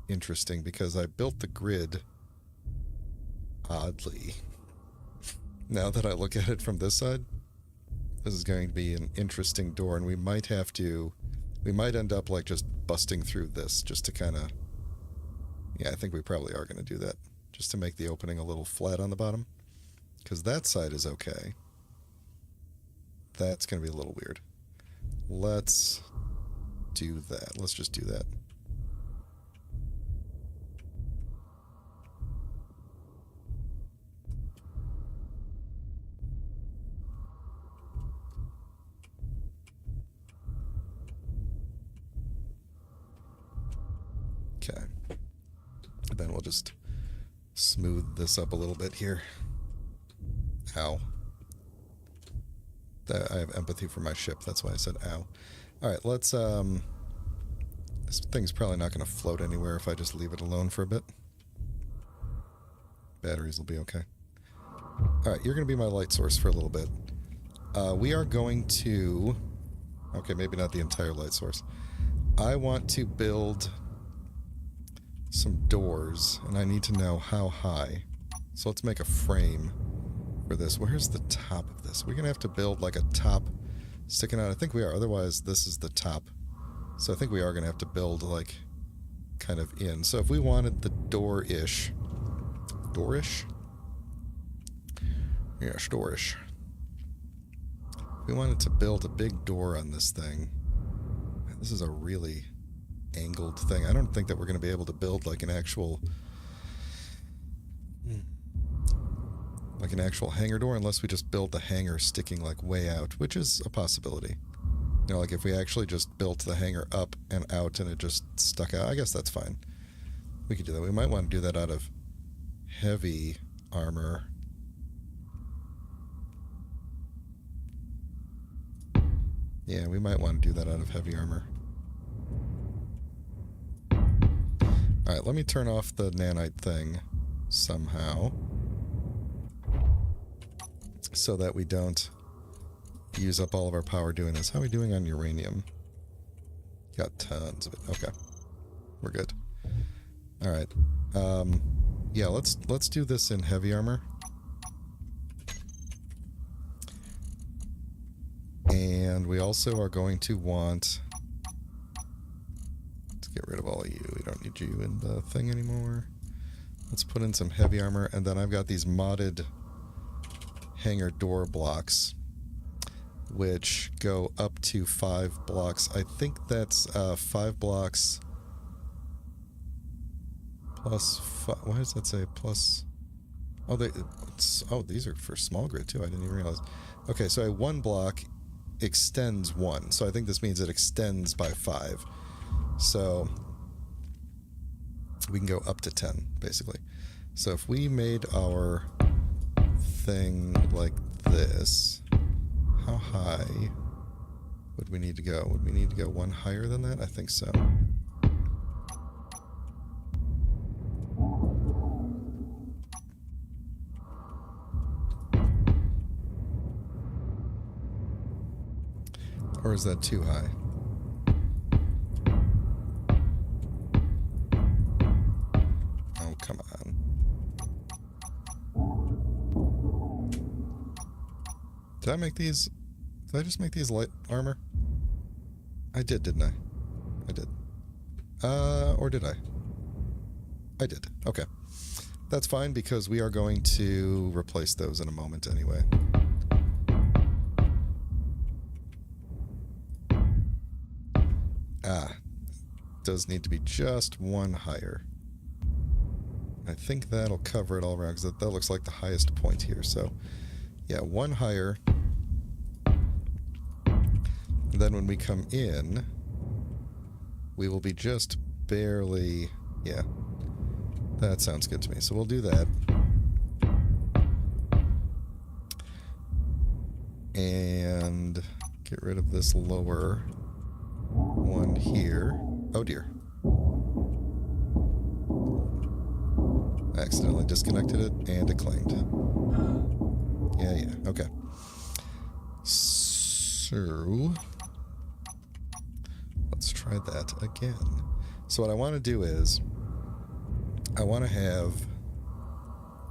[SPEAKER 1] interesting because I built the grid oddly. Now that I look at it from this side, this is going to be an interesting door, and we might end up like just busting through this just to kind of, yeah, I think we probably are going to do that just to make the opening a little flat on the bottom, because that side is okay. That's going to be a little weird. Let's do that. Let's just do that. Okay. And then we'll just smooth this up a little bit here. Ow. I have empathy for my ship. That's why I said ow. Alright, let's, this thing's probably not going to float anywhere if I just leave it alone for a bit. Batteries will be okay. Alright, you're going to be my light source for a little bit. We are going to... Okay, maybe not the entire light source. I want to build some doors, and I need to know how high. So let's make a frame for this. Where's the top of this? We're going to have to build like a top sticking out. I think we are. Otherwise, this is the top. So I think we are going to have to build like kind of in. So if we wanted the door-ish. Door-ish? Yes, door-ish. If we wanted to build a big door on this thing. This is a really angled thing. I don't think that we're going to be able to build like an actual... like an actual hangar door unless we just build the hangar sticking like way out, which is a possibility. You know, like if we actually just built the hangar up and out and it just stuck out, I guess that's fine. We could do that. We might want to do that out of heavy armor. Yeah, we might want to do that out of heavy armor. Alright, let me turn off the nanite thing somehow, so that we don't use up all of our power doing this. How are we doing on uranium? Got tons of it. Okay. We're good. Alright. Yeah, let's do this in heavy armor. And we also are going to want... Let's get rid of all of you. We don't need you in the thing anymore. Let's put in some heavy armor, and then I've got these modded hangar door blocks, which go up to 5 blocks. I think that's 5 blocks plus... Why does that say plus... Oh, these are for small grid, too. I didn't even realize. Okay, so a 1 block extends 1. So I think this means it extends by 5. So we can go up to 10, basically. So if we made our thing like this, how high would we need to go? Would we need to go 1 higher than that? I think so. Or is that too high? Oh, come on. Did I make these... Did I just make these light armor? I did, didn't I? I did. Or did I? I did. Okay. That's fine, because we are going to replace those in a moment anyway. Does need to be just 1 higher. I think that'll cover it all around, because that looks like the highest point here. So, yeah, 1 higher. And then when we come in, we will be just barely... Yeah, that sounds good to me. So we'll do that. And get rid of this lower one here. Oh dear. I accidentally disconnected it and it claimed. Yeah, okay. So, let's try that again. So what I want to do is, I want to have...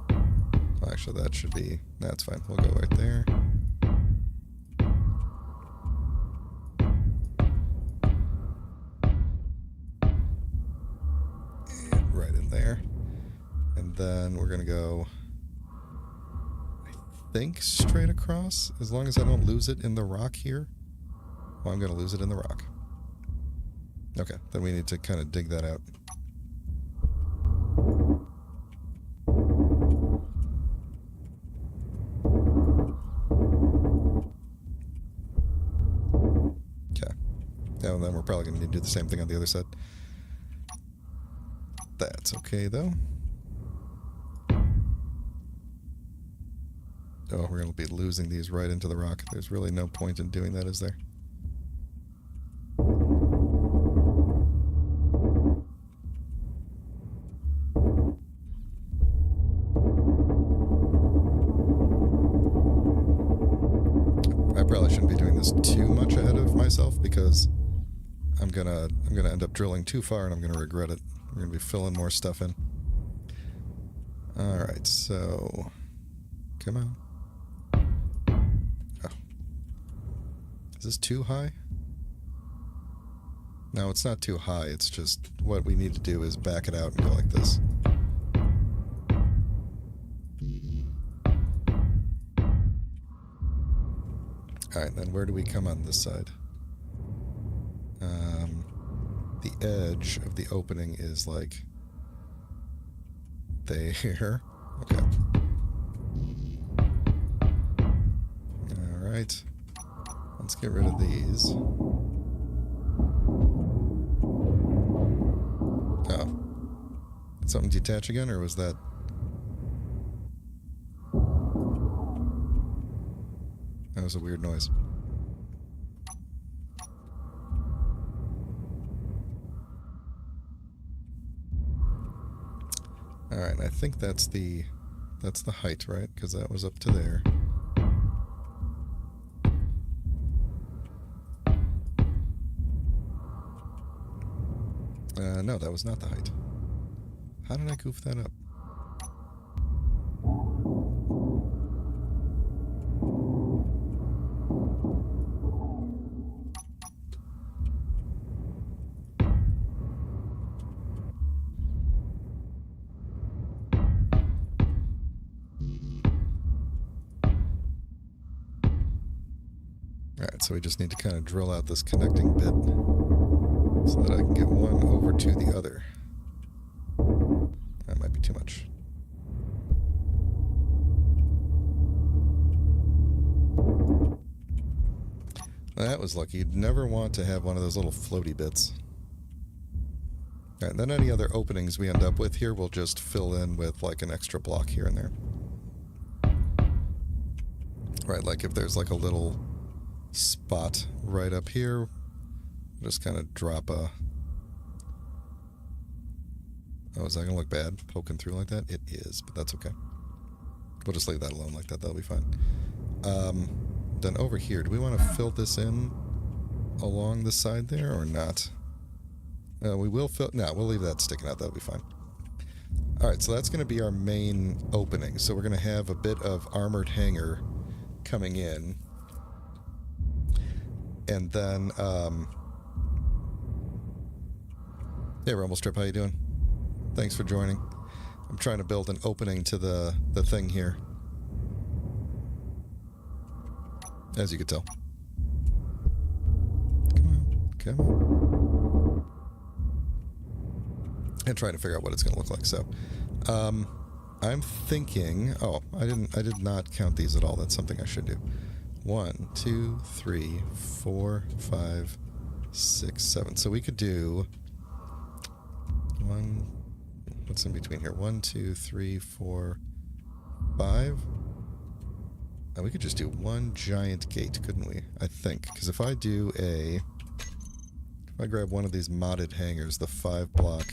[SPEAKER 1] Well, actually, that should be... That's fine. We'll go right there. Then we're going to go, I think, straight across, as long as I don't lose it in the rock here. Well, I'm going to lose it in the rock. Okay, then we need to kind of dig that out. Okay. And then we're probably going to need to do the same thing on the other side. That's okay, though. Oh, we're going to be losing these right into the rock. There's really no point in doing that, is there? I probably shouldn't be doing this too much ahead of myself, because I'm gonna end up drilling too far and I'm gonna regret it. We're gonna be filling more stuff in. Alright, so come on. Is this too high? No, it's not too high. It's just what we need to do is back it out and go like this. Alright, then where do we come on this side? The edge of the opening is like there. Okay. Alright. Let's get rid of these. Oh. Did something detach again, or was that... That was a weird noise. Alright, I think that's the height, right? Because that was up to there. No, that was not the height. How did I goof that up? so we just need to kind of drill out this connecting bit so that I can get one over to the other. That might be too much. That was lucky. You'd never want to have one of those little floaty bits. All right, then any other openings we end up with here, we'll just fill in with like an extra block here and there. Right, like if there's like a little spot right up here, just kind of drop a... Oh, is that going to look bad, poking through like that? It is, but that's okay. We'll just leave that alone like that. That'll be fine. Then over here, do we want to fill this in along the side there or not? We will fill... No, we'll leave that sticking out. That'll be fine. All right, so that's going to be our main opening. So we're going to have a bit of armored hangar coming in. And then... Hey, Rumble Strip, how you doing? Thanks for joining. I'm trying to build an opening to the thing here. As you can tell. Come on, come on. And trying to figure out what it's going to look like. So, I'm thinking... Oh, I did not count these at all. That's something I should do. 1, 2, 3, 4, 5, 6, 7. So we could do... One... What's in between here? 1, 2, 3, 4, 5. And we could just do one giant gate, couldn't we? I think. Because if I do a... If I grab one of these modded hangars, the 5 block...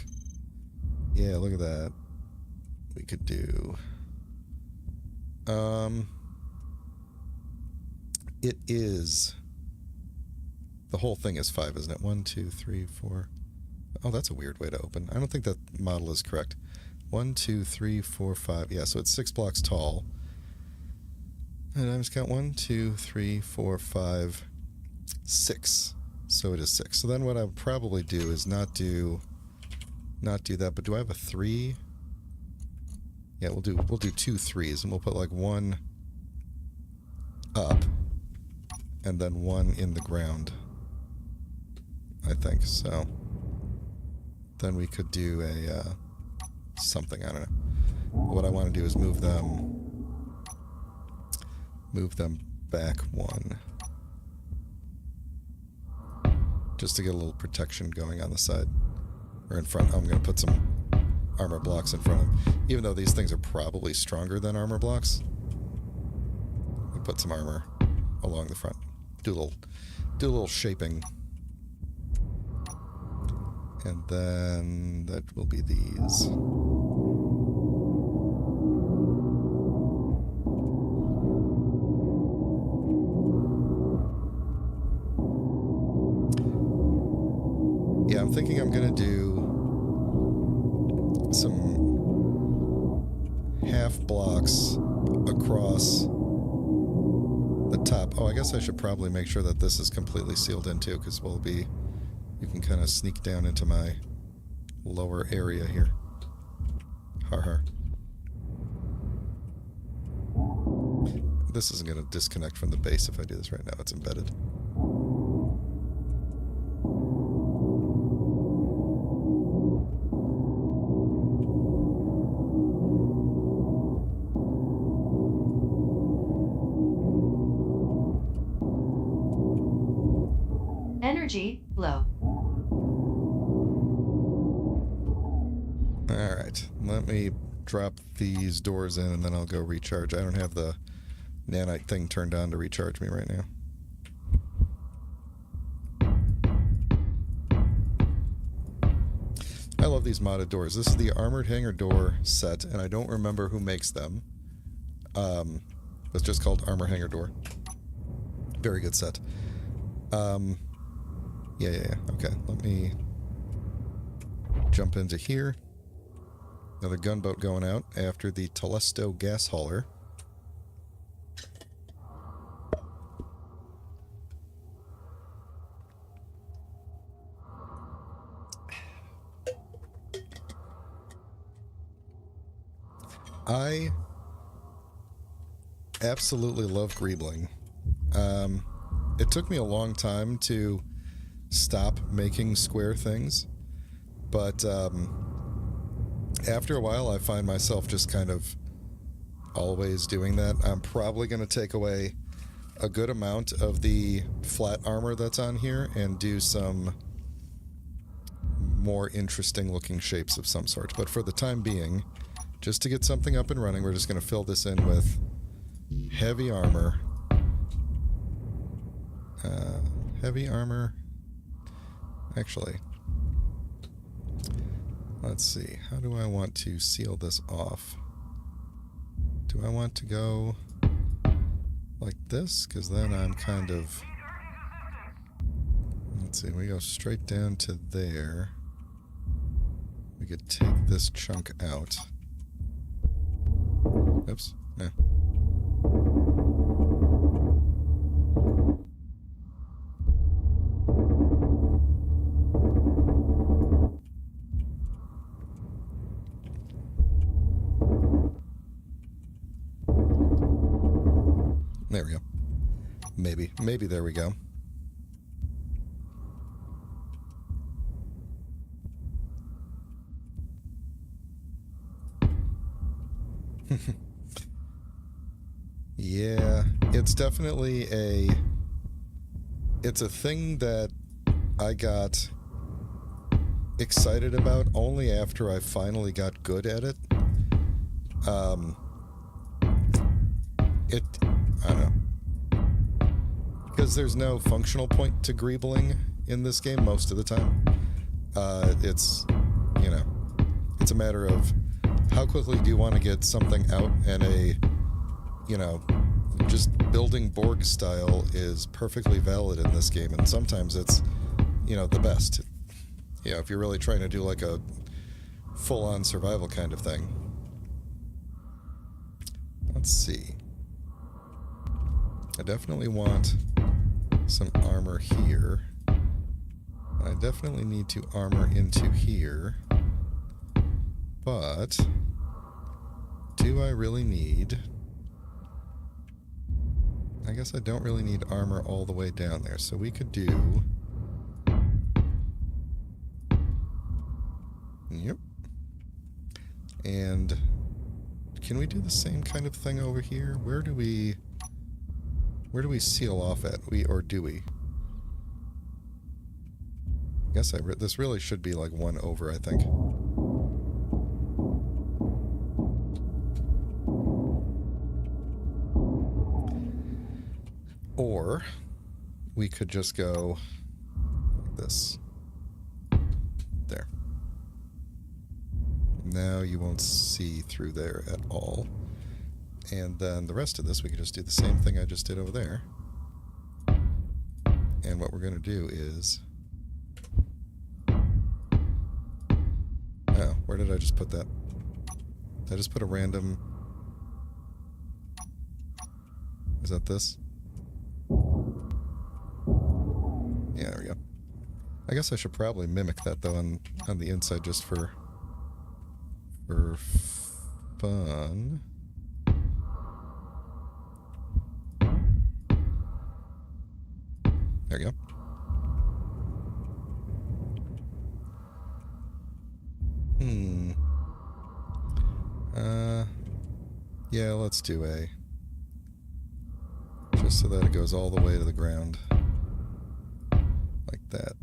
[SPEAKER 1] Yeah, look at that. We could do... It is... The whole thing is 5, isn't it? 1, 2, 3, 4... Oh, that's a weird way to open. I don't think that model is correct. 1, 2, 3, 4, 5. Yeah, so it's 6 blocks tall. And I just count 1, 2, 3, 4, 5, 6. So it is 6. So then what I would probably do is not do that. But do I have a 3? Yeah, we'll do 2 3s, and we'll put like 1 up, and then 1 in the ground. I think so. Then we could do a something. I don't know. What I want to do is move them back 1, just to get a little protection going on the side or in front. I'm going to put some armor blocks in front of them, even though these things are probably stronger than armor blocks. We put some armor along the front. Do a little shaping. And then that will be these. Yeah, I'm thinking I'm going to do some half blocks across the top. Oh, I guess I should probably make sure that this is completely sealed in too, because we'll be... You can kind of sneak down into my lower area here. Har har. This isn't going to disconnect from the base if I do this right now. It's embedded.
[SPEAKER 2] Energy low.
[SPEAKER 1] Alright, let me drop these doors in and then I'll go recharge. I don't have the nanite thing turned on to recharge me right now. I love these modded doors. This is the armored hangar door set, and I don't remember who makes them. It's just called Armor Hangar Door. Very good set. Yeah. Okay, let me jump into here. Another gunboat going out after the Telesto gas hauler. I absolutely love Greebling. It took me a long time to stop making square things, but after a while I find myself just kind of always doing that. I'm probably going to take away a good amount of the flat armor that's on here and do some more interesting looking shapes of some sort. But for the time being, just to get something up and running, we're just going to fill this in with heavy armor. Heavy armor. Actually, let's see. How do I want to seal this off? Do I want to go like this? Because then I'm kind of... Let's see. We go straight down to there. We could take this chunk out. Oops. Yeah. There we go. Maybe there we go. Yeah, it's definitely it's a thing that I got excited about only after I finally got good at it. I don't know. Because there's no functional point to greebling in this game most of the time. It's, you know, it's a matter of how quickly do you want to get something out, and just building Borg style is perfectly valid in this game, and sometimes it's, the best. If you're really trying to do like a full-on survival kind of thing. Let's see. I definitely want some armor here. I definitely need to armor into here. But do I really need... I guess I don't really need armor all the way down there. So we could do... Yep. And can we do the same kind of thing over here? Where do we seal off at? Or do we? I guess this really should be like one over, I think. Or we could just go like this. There. Now you won't see through there at all. And then the rest of this, we could just do the same thing I just did over there. And what we're going to do is... Oh, where did I just put that? Did I just put a random... Is that this? Yeah, there we go. I guess I should probably mimic that, though, on the inside, just for fun. There you go. Yeah, let's do a... Just so that it goes all the way to the ground. Like that.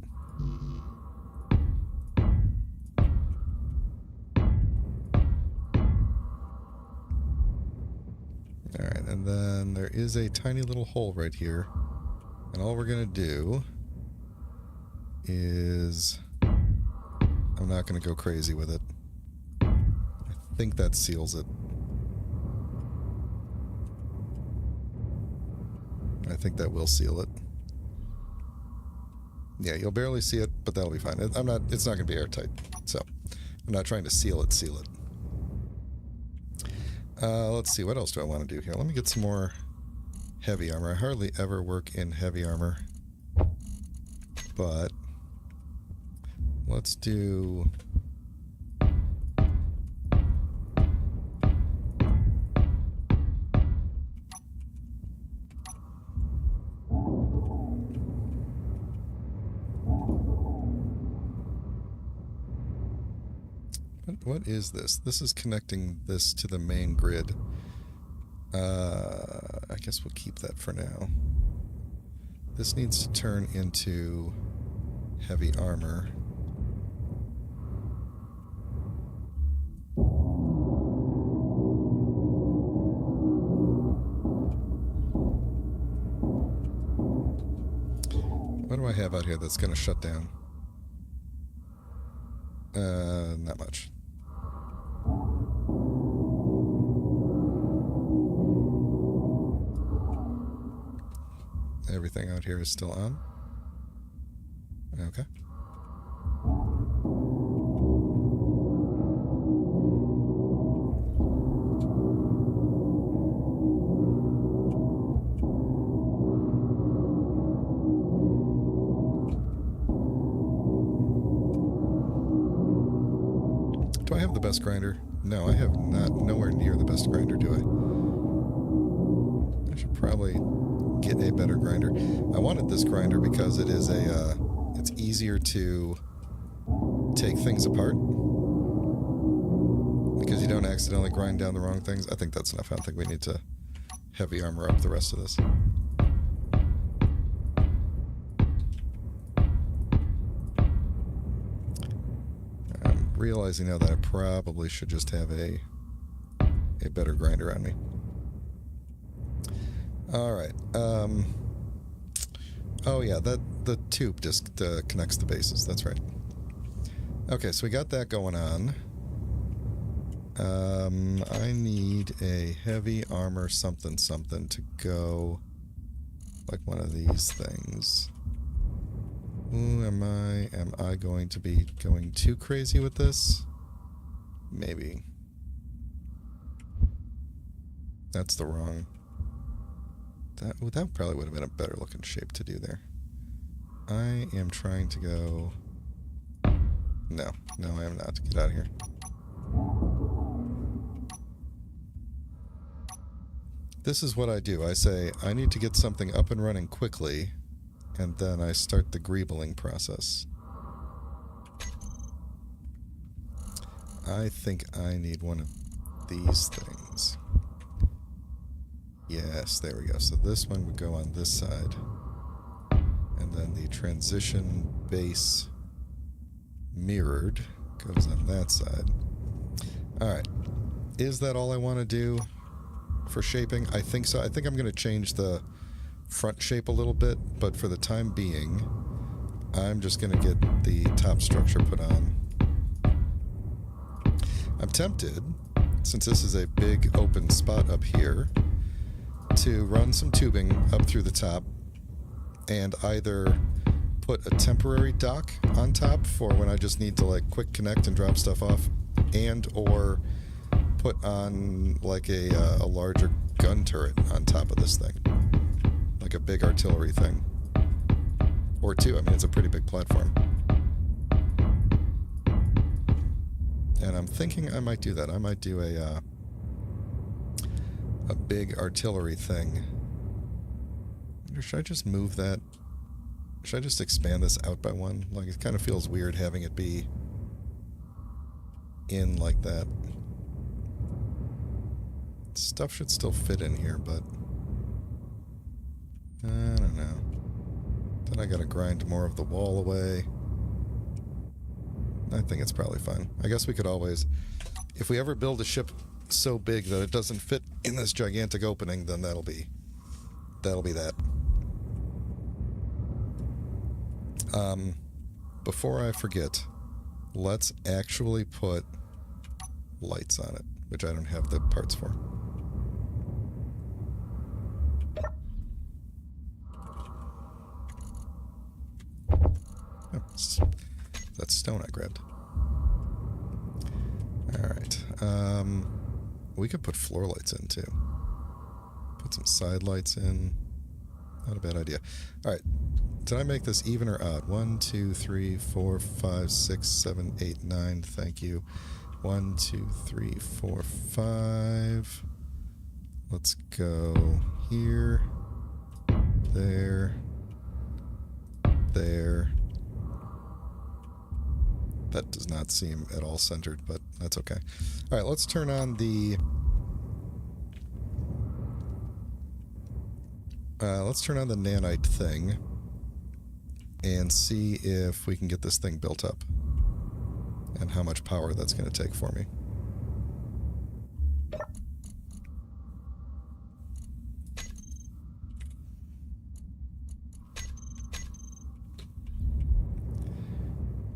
[SPEAKER 1] Alright, and then there is a tiny little hole right here. And all we're going to do is... I'm not going to go crazy with it. I think that seals it. I think that will seal it. Yeah, you'll barely see it, but that'll be fine. It's not going to be airtight, so I'm not trying to seal it. Let's see, what else do I want to do here? Let me get some more heavy armor. I hardly ever work in heavy armor, but let's do... What is this? This is connecting this to the main grid. I guess we'll keep that for now. This needs to turn into heavy armor. What do I have out here that's going to shut down? Not much. Everything out here is still on. Okay. Do I have the best grinder? No, I have not. Nowhere near the best grinder, do I? I should probably get a better grinder. I wanted this grinder because it is it's easier to take things apart because you don't accidentally grind down the wrong things. I think that's enough. I don't think we need to heavy armor up the rest of this. I'm realizing now that I probably should just have a better grinder on me. All right. Oh yeah, the tube just connects the bases. That's right. Okay, so we got that going on. I need a heavy armor something to go like one of these things. Ooh, am I going to be going too crazy with this? Maybe. That's the wrong. That probably would have been a better looking shape to do there. I am trying to go... No, I am not. Get out of here. This is what I do. I say, I need to get something up and running quickly, and then I start the greebling process. I think I need one of these things. Yes, there we go. So this one would go on this side. And then the transition base mirrored goes on that side. Alright. Is that all I want to do for shaping? I think so. I think I'm going to change the front shape a little bit, but for the time being, I'm just going to get the top structure put on. I'm tempted, since this is a big open spot up here, to run some tubing up through the top and either put a temporary dock on top for when I just need to like quick connect and drop stuff off, and or put on like a larger gun turret on top of this thing, like a big artillery thing, or two. I mean, it's a pretty big platform, and I'm thinking I might do that. I might do a big artillery thing. Or should I just move that? Should I just expand this out by one? Like, it kind of feels weird having it be in like that. Stuff should still fit in here, but I don't know. Then I gotta grind more of the wall away. I think it's probably fine. I guess we could always, if we ever build a ship so big that it doesn't fit in this gigantic opening, then that'll be that. Before I forget, let's actually put lights on it, which I don't have the parts for. Oh, that's stone I grabbed. Alright. We could put floor lights in too. Put some side lights in. Not a bad idea. Alright. Did I make this even or odd? 1, 2, 3, 4, 5, 6, 7, 8, 9. Thank you. 1, 2, 3, 4, 5. Let's go here. There. There. That does not seem at all centered, but that's okay. All right, let's turn on the... let's turn on the nanite thing and see if we can get this thing built up and how much power that's going to take for me.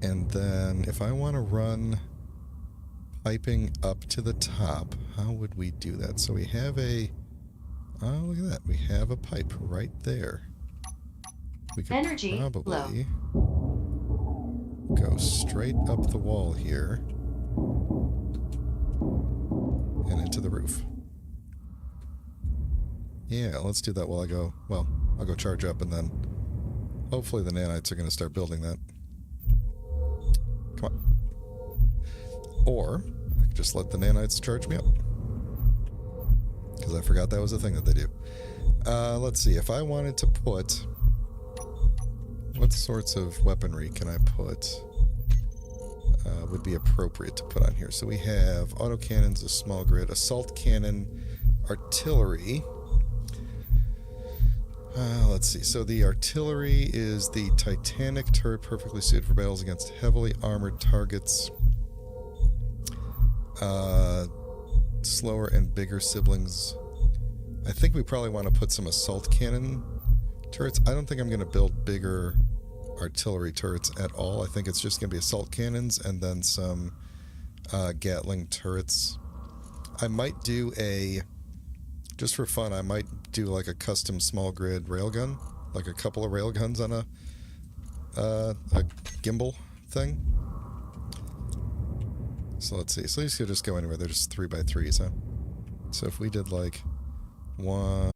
[SPEAKER 1] And then if I want to run piping up to the top, how would we do that? So we have a... Oh, look at that. We have a pipe right there. We could
[SPEAKER 2] Energy
[SPEAKER 1] probably go straight up the wall here and into the roof. Yeah, let's do that while I go... Well, I'll go charge up and then hopefully the nanites are going to start building that. Come on. Or I could just let the nanites charge me up. Because I forgot that was a thing that they do. Let's see. If I wanted to put... What sorts of weaponry can I put? Would be appropriate to put on here. So we have autocannons, a small grid, assault cannon, artillery. Let's see. So the artillery is the Titanic turret, perfectly suited for battles against heavily armored targets. Slower and bigger siblings. I think we probably want to put some assault cannon turrets. I don't think I'm going to build bigger artillery turrets at all. I think it's just going to be assault cannons and then some Gatling turrets. I might do a... Just for fun, I might do like a custom small grid railgun, like a couple of railguns on a gimbal thing. So let's see. So these could just go anywhere. They're just 3x3s, huh? So if we did like one...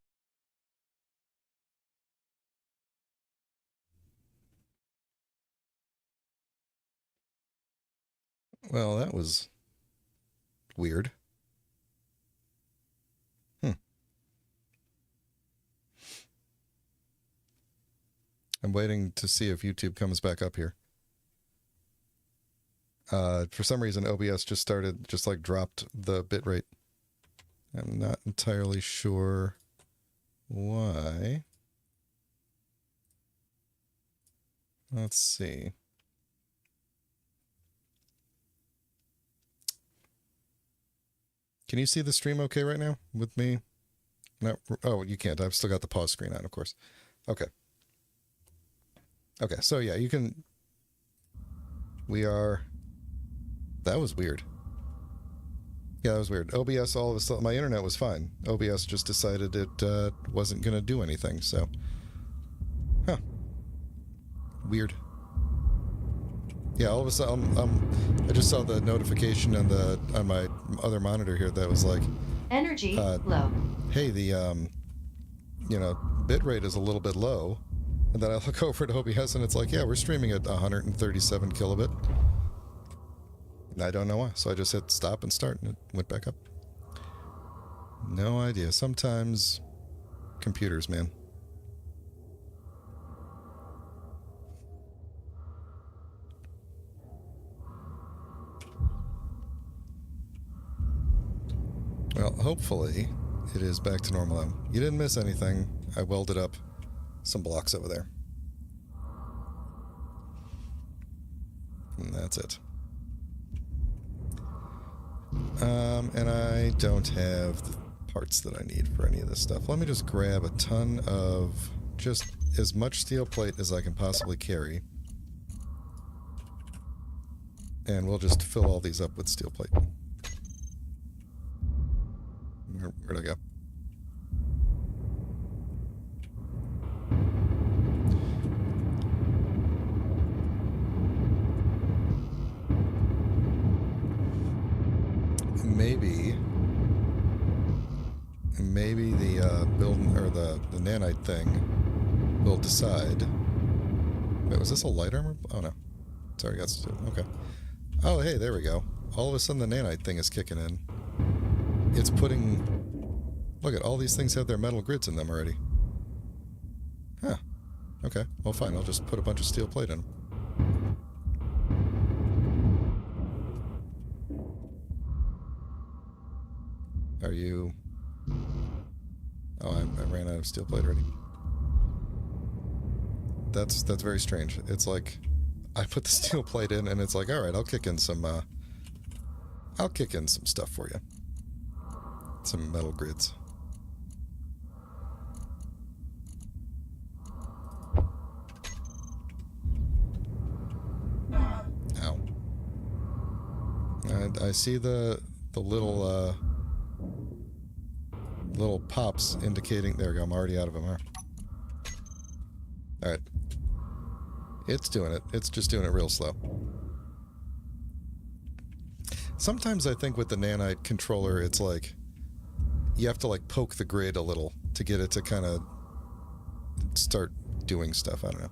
[SPEAKER 1] Well, that was weird. I'm waiting to see if YouTube comes back up here. For some reason, OBS just dropped the bitrate. I'm not entirely sure why. Let's see. Can you see the stream okay right now with me? No. Oh, you can't. I've still got the pause screen on, of course. Okay. Okay, so yeah, you can... We are... That was weird. Yeah, that was weird. OBS all of a sudden... My internet was fine. OBS just decided it wasn't going to do anything, so... Huh. Weird. Yeah, all of a sudden... I just saw the notification on my other monitor here that was like...
[SPEAKER 2] Energy low.
[SPEAKER 1] Hey, the, bitrate is a little bit low. And then I look over at OBS and it's like, yeah, we're streaming at 137 kilobit. And I don't know why. So I just hit stop and start and it went back up. No idea. Sometimes computers, man. Well, hopefully it is back to normal. You didn't miss anything. I welded up some blocks over there. And that's it. And I don't have the parts that I need for any of this stuff. Let me just grab a ton of just as much steel plate as I can possibly carry. And we'll just fill all these up with steel plate. Where'd I go? Maybe the building or the nanite thing will decide. Wait, was this a light armor? Oh no, sorry, got okay. Oh hey, there we go. All of a sudden the nanite thing is kicking in. It's putting. Look at all these things have their metal grids in them already. Huh. Okay. Well, fine. I'll just put a bunch of steel plate in. Are you... Oh, I ran out of steel plate already. That's very strange. It's like I put the steel plate in, and it's like, all right, I'll kick in some stuff for you. Some metal grids. Ow. I see the little little pops indicating. There we go. I'm already out of them. All right. It's doing it. It's just doing it real slow. Sometimes I think with the nanite controller, it's like you have to like poke the grid a little to get it to kind of start doing stuff. I don't know.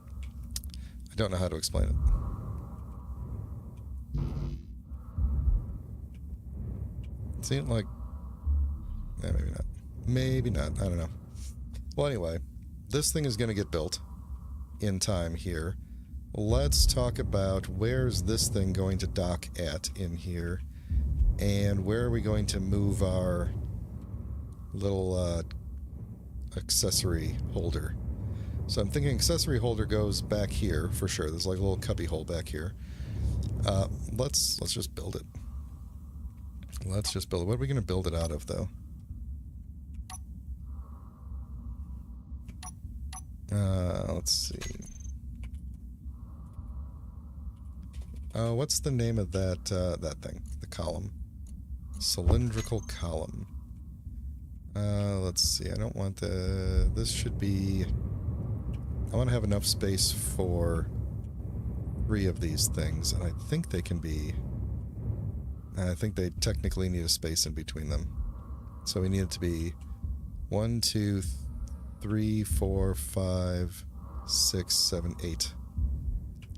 [SPEAKER 1] I don't know how to explain it. It seemed like... maybe not. Maybe not. I don't know. Well, anyway, this thing is going to get built in time here. Let's talk about where's this thing going to dock at in here, and where are we going to move our little accessory holder. So I'm thinking accessory holder goes back here for sure. There's like a little cubby hole back here. Let's just build it. Let's just build it. What are we going to build it out of, though? Let's see. What's the name of that thing? The column. Cylindrical column. Let's see. I don't want the... This should be... I want to have enough space for 3 of these things, and I think they can be... I think they technically need a space in between them. So we need it to be 1, 2, 3, 4, 5, 6, 7, 8.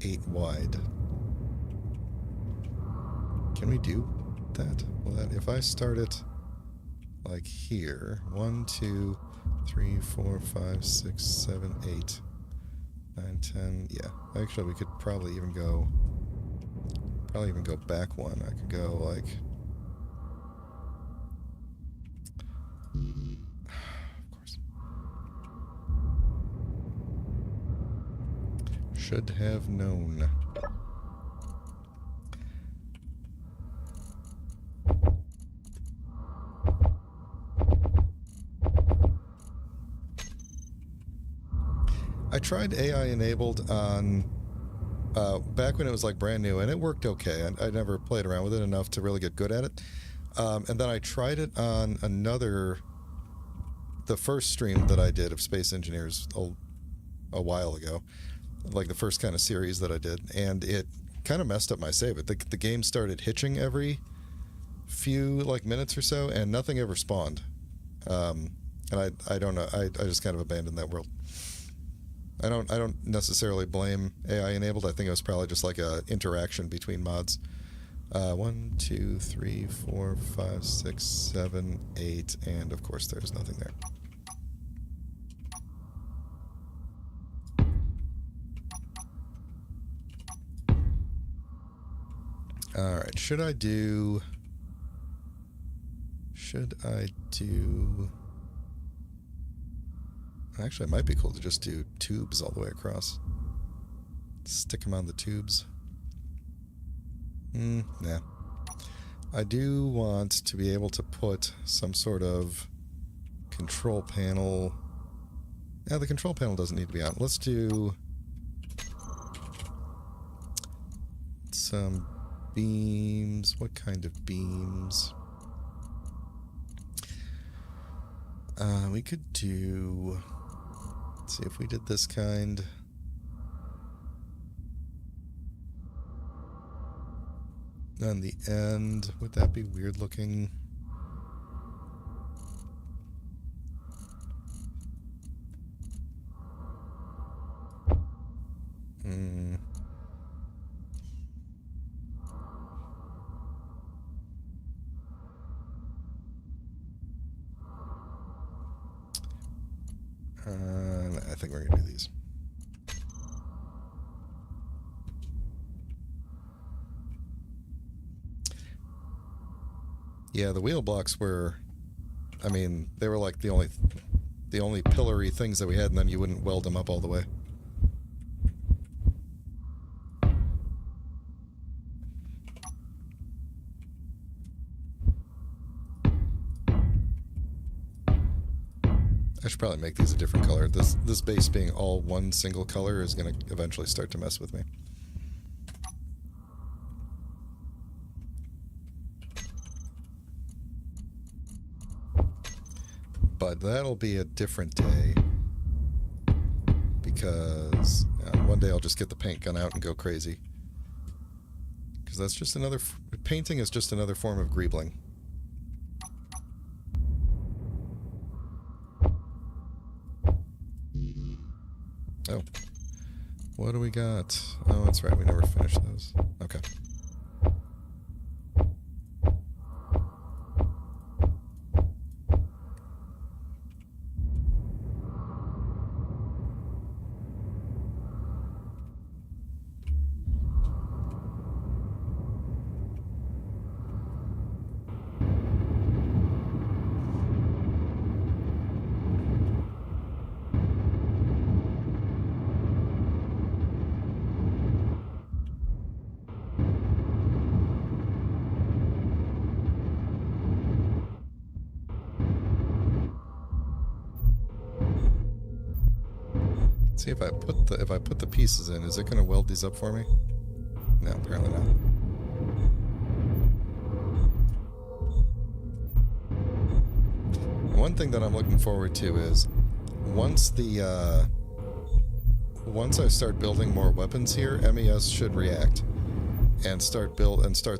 [SPEAKER 1] 8 wide. Can we do that? Well, that if I start it like here, 1, 2, 3, 4, 5, 6, 7, 8, 9, 10. Yeah, actually, we could probably even go back one. I could go like... Of course. Should have known. I tried AI enabled on back when it was like brand new, and it worked okay. I never played around with it enough to really get good at it. And then I tried it on the first stream that I did of Space Engineers a while ago, like the first kind of series that I did, and it kind of messed up my save. The game started hitching every few like minutes or so, and nothing ever spawned. And I don't know. I just kind of abandoned that world. I don't necessarily blame AI enabled. I think it was probably just like a interaction between mods. 1, 2, 3, 4, 5, 6, 7, 8, and of course there's nothing there. Alright, should I do... Actually, it might be cool to just do tubes all the way across. Stick them on the tubes. Nah. I do want to be able to put some sort of control panel... Yeah, the control panel doesn't need to be on. Let's do some beams. What kind of beams? We could do... Let's see if we did this kind. On the end, would that be weird looking? I think we're gonna do these. Yeah, the wheel blocks were I mean, they were like the only pillory things that we had, and then you wouldn't weld them up all the way. I should probably make these a different color. This base being all one single color is going to eventually start to mess with me. But that'll be a different day, because one day I'll just get the paint gun out and go crazy. Because that's just another... painting is just another form of greebling. Oh. What do we got? Oh, that's right. We never finished those. Okay. See if I put the pieces in, is it going to weld these up for me? No, apparently not. One thing that I'm looking forward to is once I start building more weapons here, MES should react and start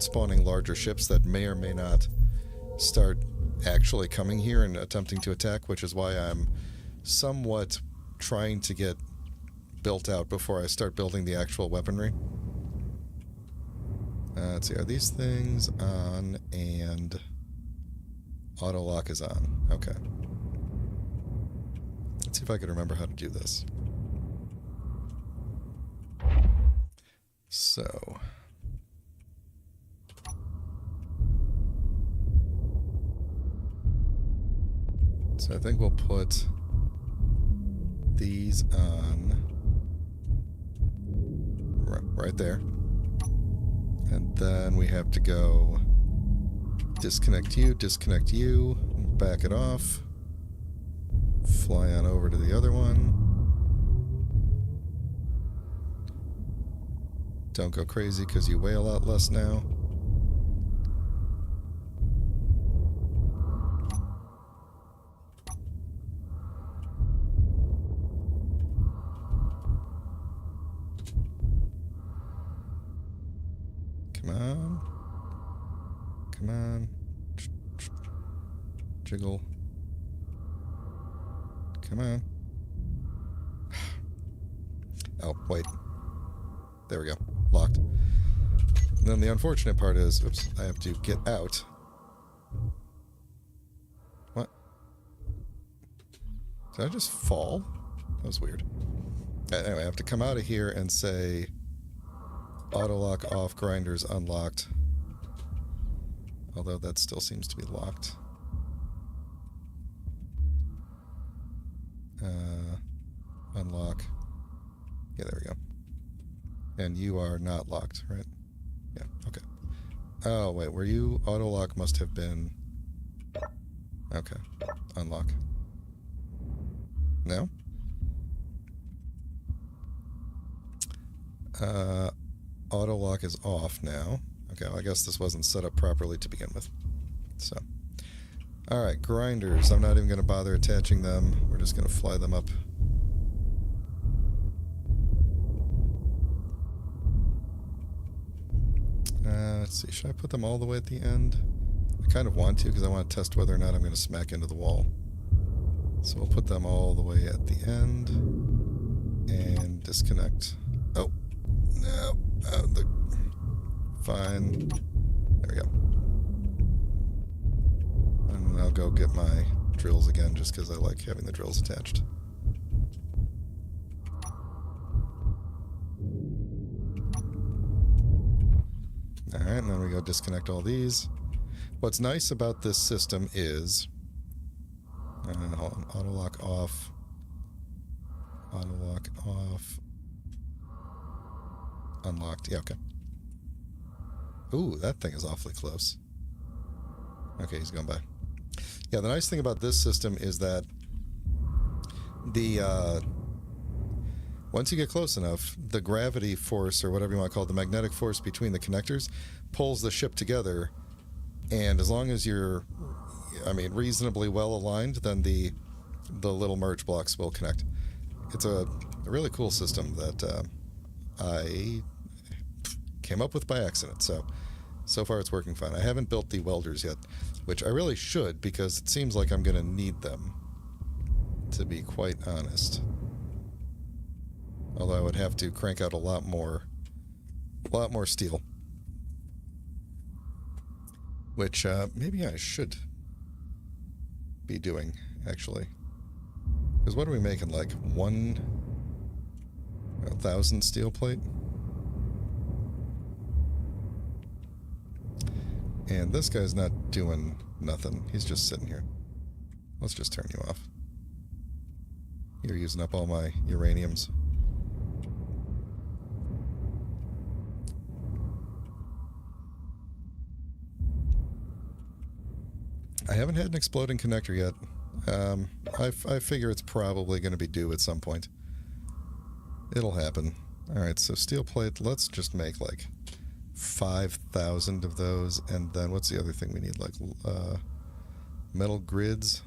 [SPEAKER 1] spawning larger ships that may or may not start actually coming here and attempting to attack, which is why I'm somewhat trying to get built out before I start building the actual weaponry. Let's see, are these things on? And auto lock is on. Okay. Let's see if I can remember how to do this. So I think we'll put these on right there. And then we have to go disconnect you, back it off, fly on over to the other one. Don't go crazy because you weigh a lot less now. Come on. Come on. Jiggle. Come on. Oh, wait. There we go. Locked. And then the unfortunate part is, oops, I have to get out. What? Did I just fall? That was weird. Anyway, I have to come out of here and say auto lock off, grinders unlocked. Although that still seems to be locked. Unlock. Yeah, there we go. And you are not locked, right? Yeah, okay. Oh, wait, were you... auto lock must have been... Okay. Unlock. No? Auto lock is off now. Okay, well, I guess this wasn't set up properly to begin with. So. Alright, grinders. I'm not even going to bother attaching them. We're just going to fly them up. Let's see, should I put them all the way at the end? I kind of want to, because I want to test whether or not I'm going to smack into the wall. So we'll put them all the way at the end. And disconnect. Oh, no. Fine. There we go. And I'll go get my drills again, just because I like having the drills attached. Alright, and then we go disconnect all these. What's nice about this system is Hold on. Auto lock off. Auto lock off. Unlocked. Yeah, okay. Ooh, that thing is awfully close. Okay, he's going by. Yeah, the nice thing about this system is that the once you get close enough, the gravity force, or whatever you want to call it, the magnetic force between the connectors, pulls the ship together. And as long as you're, reasonably well aligned, then the little merge blocks will connect. It's a really cool system that I came up with by accident. So far it's working fine. I haven't built the welders yet, which I really should, because it seems like I'm going to need them, to be quite honest. Although I would have to crank out a lot more steel. Which maybe I should be doing, actually. Because what are we making, like 1,000 steel plate? And this guy's not doing nothing. He's just sitting here. Let's just turn you off. You're using up all my uraniums. I haven't had an exploding connector yet. I figure it's probably going to be due at some point. It'll happen. Alright, so steel plate, let's just make like 5,000 of those, and then what's the other thing we need? Like metal grids.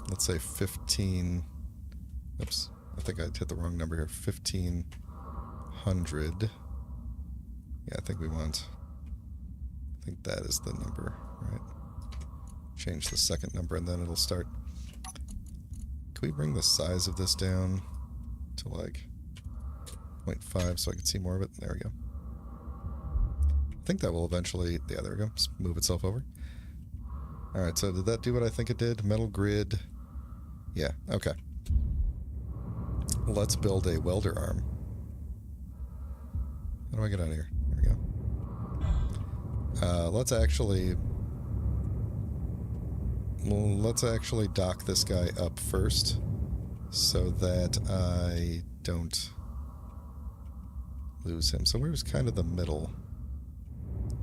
[SPEAKER 1] Let's say 15. Oops, I think I hit the wrong number here. 1,500. Yeah, I think that is the number, right? Change the second number and then it'll start. Can we bring the size of this down to like 0.5 so I can see more of it? There we go. I think that will eventually, yeah, there we go. Just move itself over. Alright, so did that do what I think it did? Metal grid. Yeah, okay. Let's build a welder arm. How do I get out of here? There we go. Let's actually dock this guy up first so that I don't lose him. So where's kind of the middle?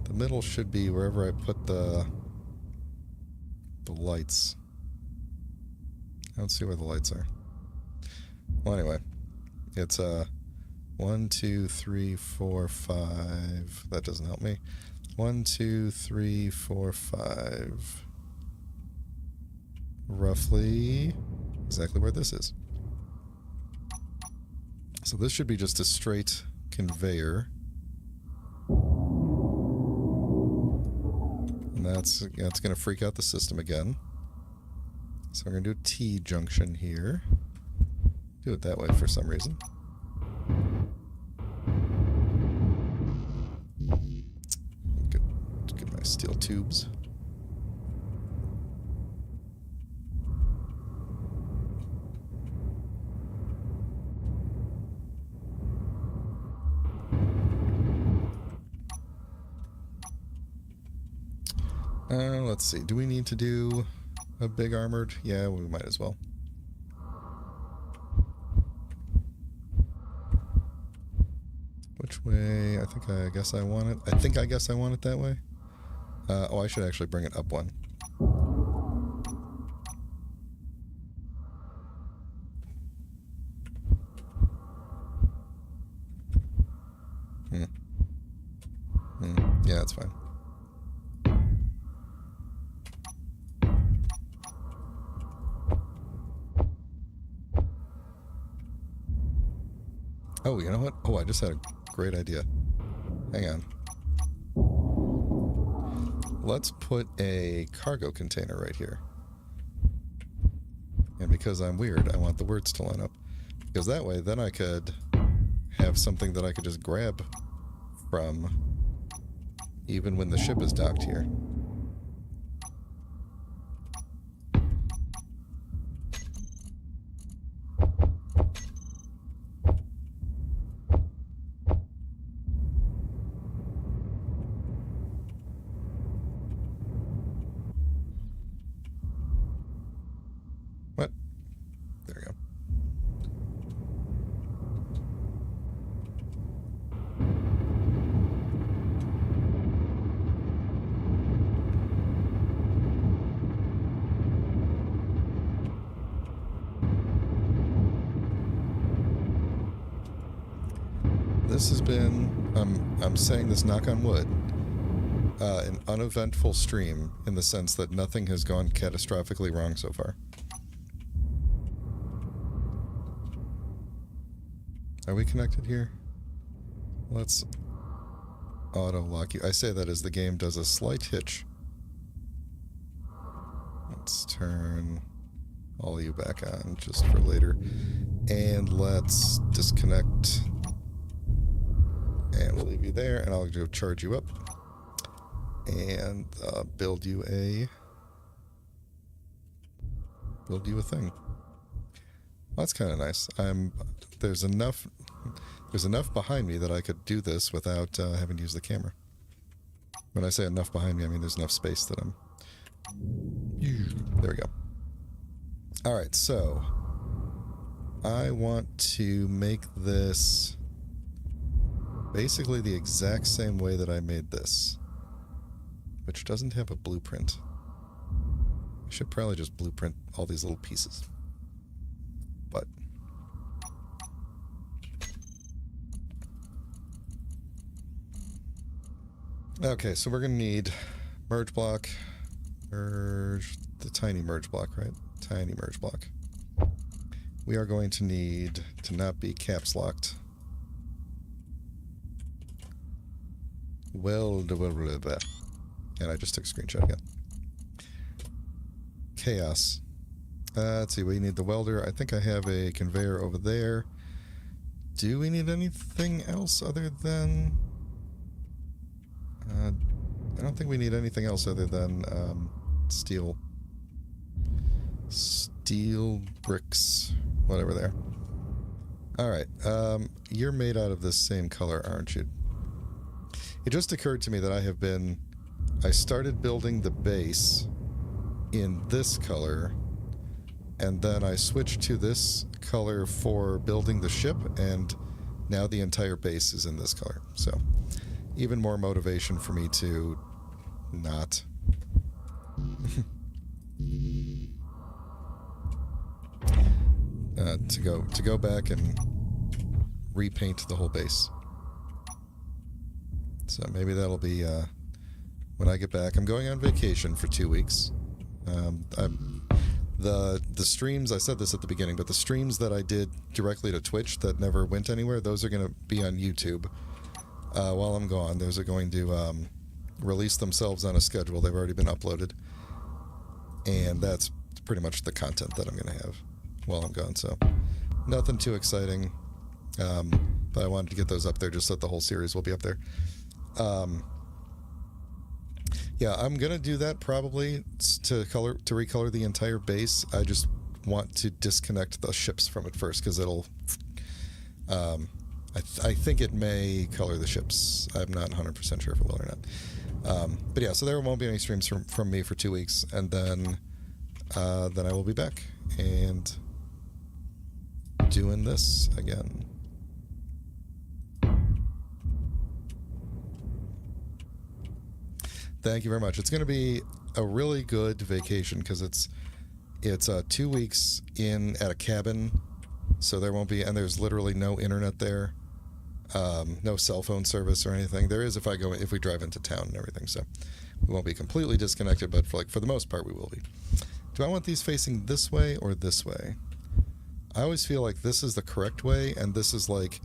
[SPEAKER 1] The middle should be wherever I put the lights. I don't see where the lights are. Well, anyway, it's 1, 2, 3, 4, 5. That doesn't help me. 1, 2, 3, 4, 5. Roughly exactly where this is. So this should be just a straight conveyor. And that's going to freak out the system again. So we're going to do a T-junction here. Do it that way for some reason. Get my steel tubes. Let's see. Do we need to do a big armored? Yeah, we might as well. Which way? I guess I want it that way. Oh, I should actually bring it up one. Yeah, that's fine. Oh, you know what? Oh, I just had a great idea. Hang on. Let's put a cargo container right here. And because I'm weird, I want the words to line up. Because that way, then I could have something that I could just grab from even when the ship is docked here. this has been, I'm saying this knock on wood, an uneventful stream in the sense that nothing has gone catastrophically wrong so far. Are we connected here? Let's auto-lock you. I say that as the game does a slight hitch. Let's turn all of you back on just for later. And let's disconnect. And we'll leave you there, and I'll go charge you up. And build you a thing. Well, that's kind of nice. There's enough behind me that I could do this without having to use the camera. When I say enough behind me, I mean there's enough space that I'm... There we go. Alright, so I want to make this basically the exact same way that I made this, which doesn't have a blueprint. I should probably just blueprint all these little pieces. But okay, so we're going to need merge block, the tiny merge block, right? Tiny merge block. We are going to need to not be caps locked. And I just took a screenshot again. Chaos. Let's see, we need the welder. I think I have a conveyor over there. Do we need anything else other than... I don't think we need anything else other than steel bricks, whatever there. Alright, you're made out of this same color, aren't you? It just occurred to me that I started building the base in this color, and then I switched to this color for building the ship, and now the entire base is in this color. So, even more motivation for me to not. To go back and repaint the whole base. So maybe that'll be when I get back. I'm going on vacation for 2 weeks. The streams, I said this at the beginning, but the streams that I did directly to Twitch that never went anywhere, those are going to be on YouTube while I'm gone. Those are going to release themselves on a schedule. They've already been uploaded. And that's pretty much the content that I'm going to have while I'm gone. So nothing too exciting. But I wanted to get those up there just so that the whole series will be up there. Yeah, I'm gonna do that probably to recolor the entire base. I just want to disconnect the ships from it first because it'll. I think it may color the ships. I'm not 100% sure if it will or not. But yeah, so there won't be any streams from me for 2 weeks, and then I will be back and doing this again. Thank you very much. It's going to be a really good vacation because it's 2 weeks in at a cabin, so there won't be, and there's literally no internet there, no cell phone service or anything. There is if we drive into town and everything, so we won't be completely disconnected, but for the most part we will be. Do I want these facing this way or this way? I always feel like this is the correct way, and this is like,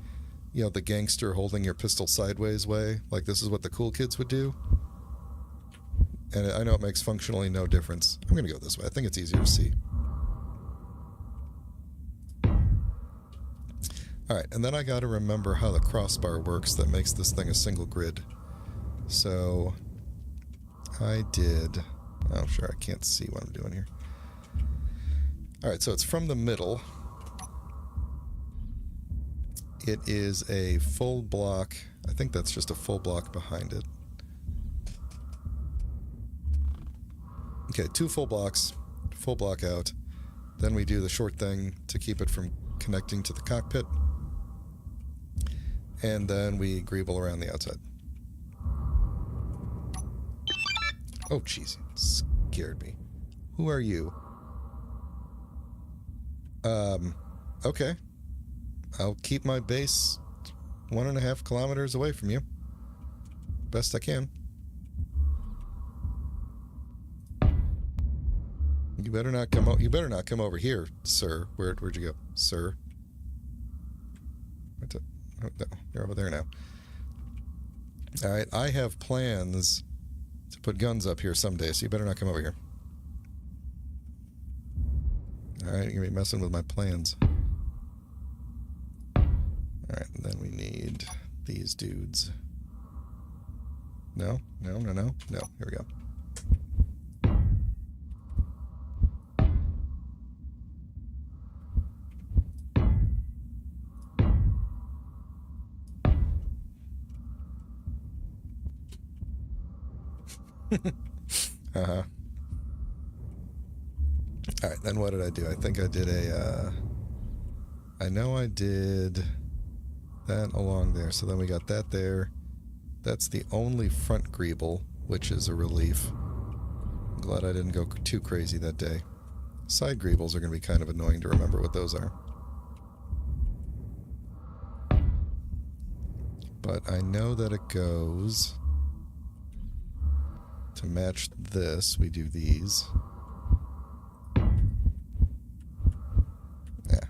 [SPEAKER 1] you know, the gangster holding your pistol sideways way. Like this is what the cool kids would do. And I know it makes functionally no difference. I'm going to go this way. I think it's easier to see. Alright, and then I got to remember how the crossbar works that makes this thing a single grid. So, I did... Oh, sure, I can't see what I'm doing here. Alright, so it's from the middle. It is a full block. I think that's just a full block behind it. Okay, 2 full blocks, full block out. Then we do the short thing to keep it from connecting to the cockpit. And then we greeble around the outside. Oh, jeez, scared me. Who are you? Okay. I'll keep my base 1.5 kilometers away from you. Best I can. You better not come. You better not come over here, sir. Where'd you go, sir? Oh, no, you're over there now. All right, I have plans to put guns up here someday, so you better not come over here. All right, you're gonna be messing with my plans. All right, and then we need these dudes. No. Here we go. Uh-huh. Alright, then what did I do? I think I did I know I did that along there. So then we got that there. That's the only front greeble, which is a relief. I'm glad I didn't go too crazy that day. Side greebles are going to be kind of annoying to remember what those are. But I know that it goes... To match this, we do these. Yeah,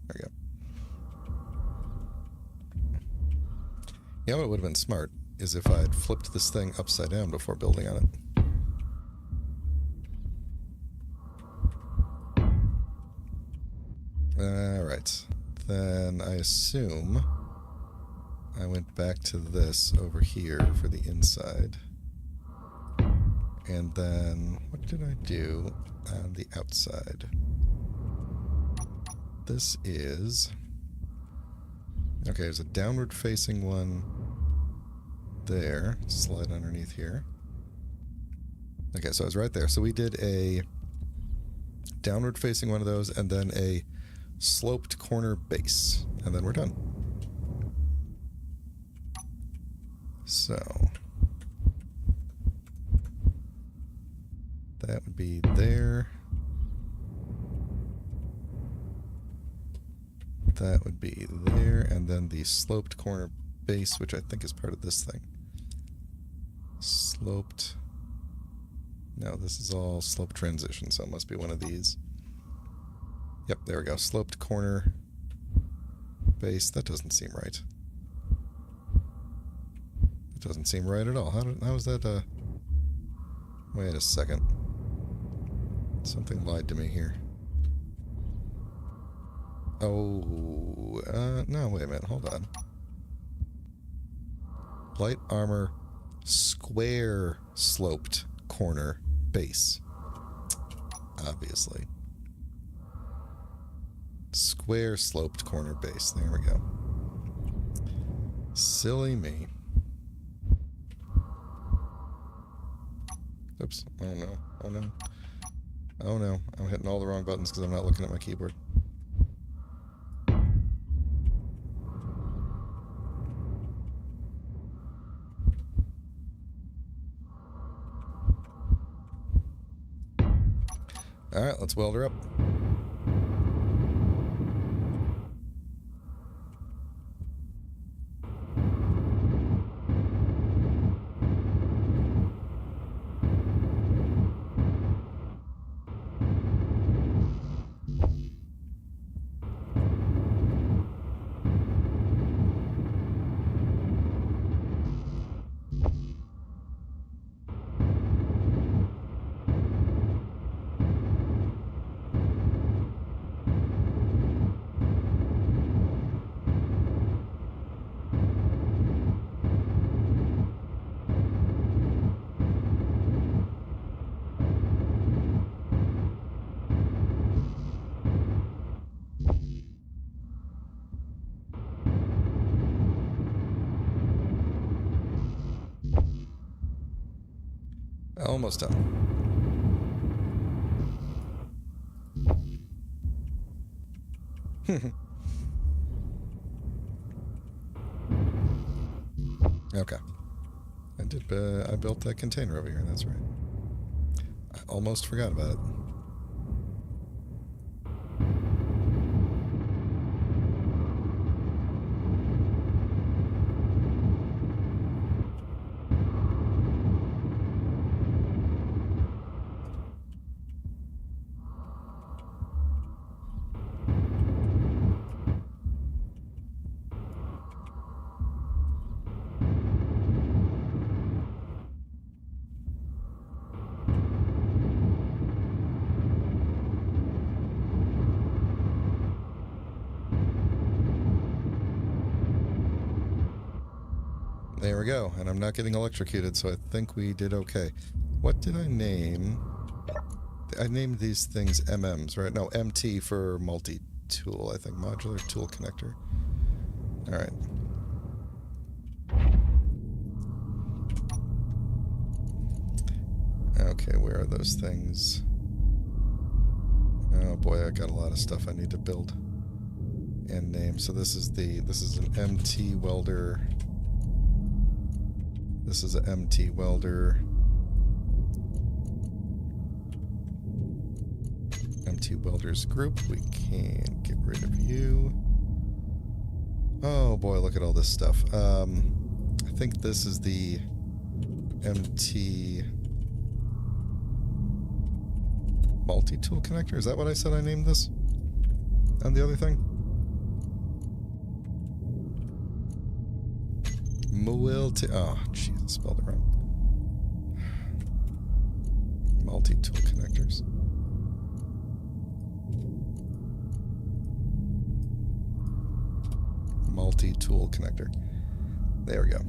[SPEAKER 1] there we go. You know what would have been smart is if I had flipped this thing upside down before building on it. Alright. Then I assume I went back to this over here for the inside. And then, what did I do on the outside? This is... Okay, there's a downward facing one there. Slide underneath here. Okay, so I was right there. So we did a downward facing one of those, and then a sloped corner base. And then we're done. So... That would be there. That would be there, and then the sloped corner base, which I think is part of this thing. Sloped. No, this is all slope transition, so it must be one of these. Yep, there we go. Sloped corner base. That doesn't seem right. It doesn't seem right at all. How is that, Wait a second. Something lied to me here. Oh, no, wait a minute, hold on. Light armor, square sloped corner base. Obviously. Square sloped corner base, there we go. Silly me. Oops, oh no, oh no. Oh no, I'm hitting all the wrong buttons because I'm not looking at my keyboard. Alright, let's weld her up. Almost done. Okay. I built that container over here, that's right. I almost forgot about it. There we go. And I'm not getting electrocuted, so I think we did okay. What did I name? I named these things MMs, right? No, MT for multi-tool, I think. Modular tool connector. Alright. Okay, where are those things? Oh boy, I got a lot of stuff I need to build and name. So this is an MT welder. This is an MT welder. MT welders group. We can get rid of you. Oh boy, look at all this stuff. I think this is the MT multi-tool connector. Is that what I said I named this? And the other thing? Oh, jeez, I spelled it wrong. Multi-tool connectors. Multi-tool connector. There we go.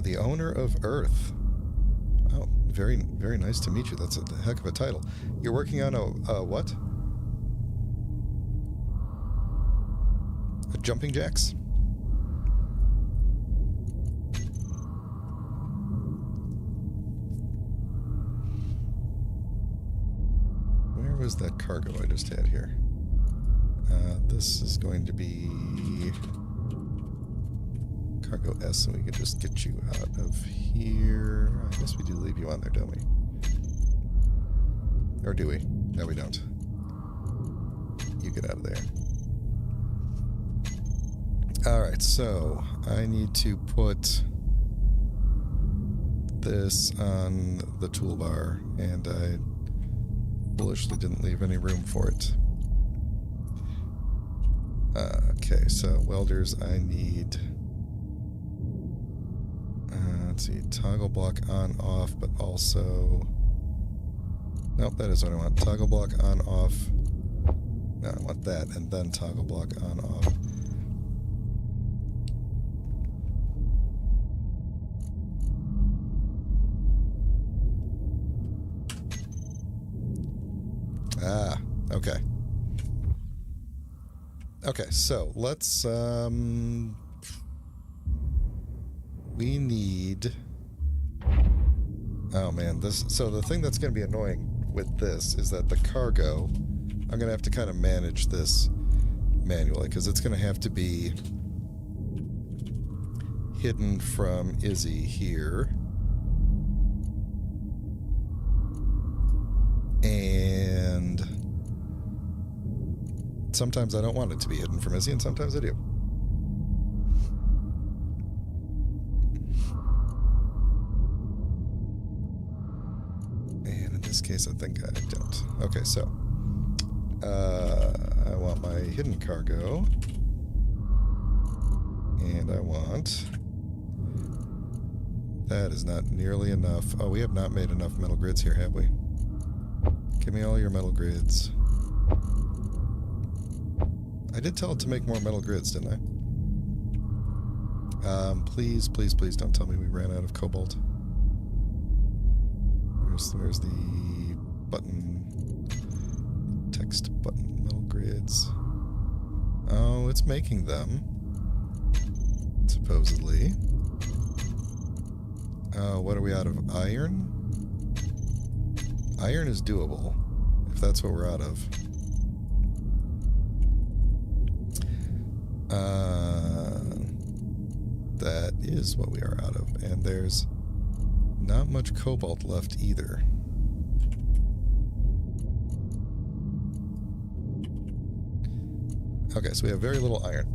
[SPEAKER 1] The owner of Earth. Oh, very, very nice to meet you. That's a heck of a title. You're working on a what? A jumping jacks? Where was that cargo I just had here? This is going to be cargo S, so we can just get you out of here. I guess we do leave you on there, don't we? Or do we? No, we don't. You get out of there. Alright, so I need to put this on the toolbar, and I foolishly didn't leave any room for it. Okay, so welders, I need... let's see, toggle block on, off, but also... Nope, that is what I want. Toggle block on, off. No, I want that, and then toggle block on, off. Ah, okay. Okay, so let's, we need... Oh man, so the thing that's going to be annoying with this is that the cargo, I'm going to have to kind of manage this manually, because it's going to have to be hidden from Izzy here. And sometimes I don't want it to be hidden from Izzy, and sometimes I do. And in this case, I think I don't. Okay, so I want my hidden cargo, and I want... That is not nearly enough. Oh, we have not made enough metal grids here, have we? Give me all your metal grids. I did tell it to make more metal grids, didn't I? Please, please, please don't tell me we ran out of cobalt. Where's the button? Text button, metal grids. Oh, it's making them. Supposedly. What are we out of? Iron? Iron is doable, if that's what we're out of. That is what we are out of, and there's not much cobalt left either. Okay, so we have very little iron.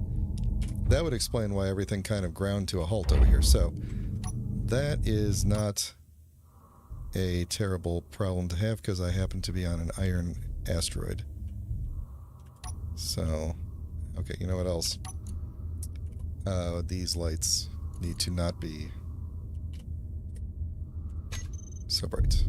[SPEAKER 1] That would explain why everything kind of ground to a halt over here. So that is not a terrible problem to have, because I happen to be on an iron asteroid. So, okay, you know what else? These lights need to not be so bright.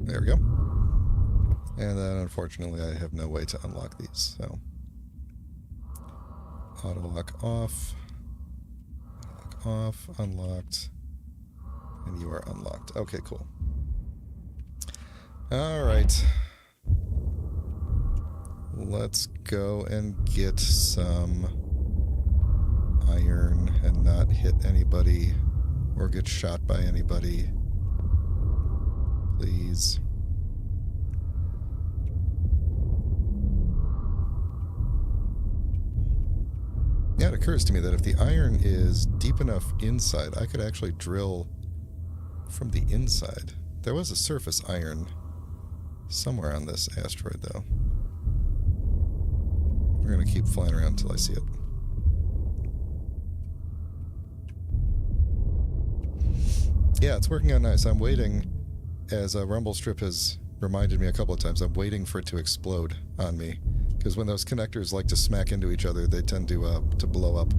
[SPEAKER 1] There we go. And then, unfortunately, I have no way to unlock these, so... Auto lock off. Lock off. Unlocked. And you are unlocked. Okay, cool. Alright. Let's go and get some iron and not hit anybody or get shot by anybody. Please. Yeah, it occurs to me that if the iron is deep enough inside, I could actually drill from the inside. There was a surface iron somewhere on this asteroid, though. We're going to keep flying around until I see it. Yeah, it's working out nice. I'm waiting, as Rumble Strip has reminded me a couple of times, I'm waiting for it to explode on me. Because when those connectors like to smack into each other, they tend to blow up.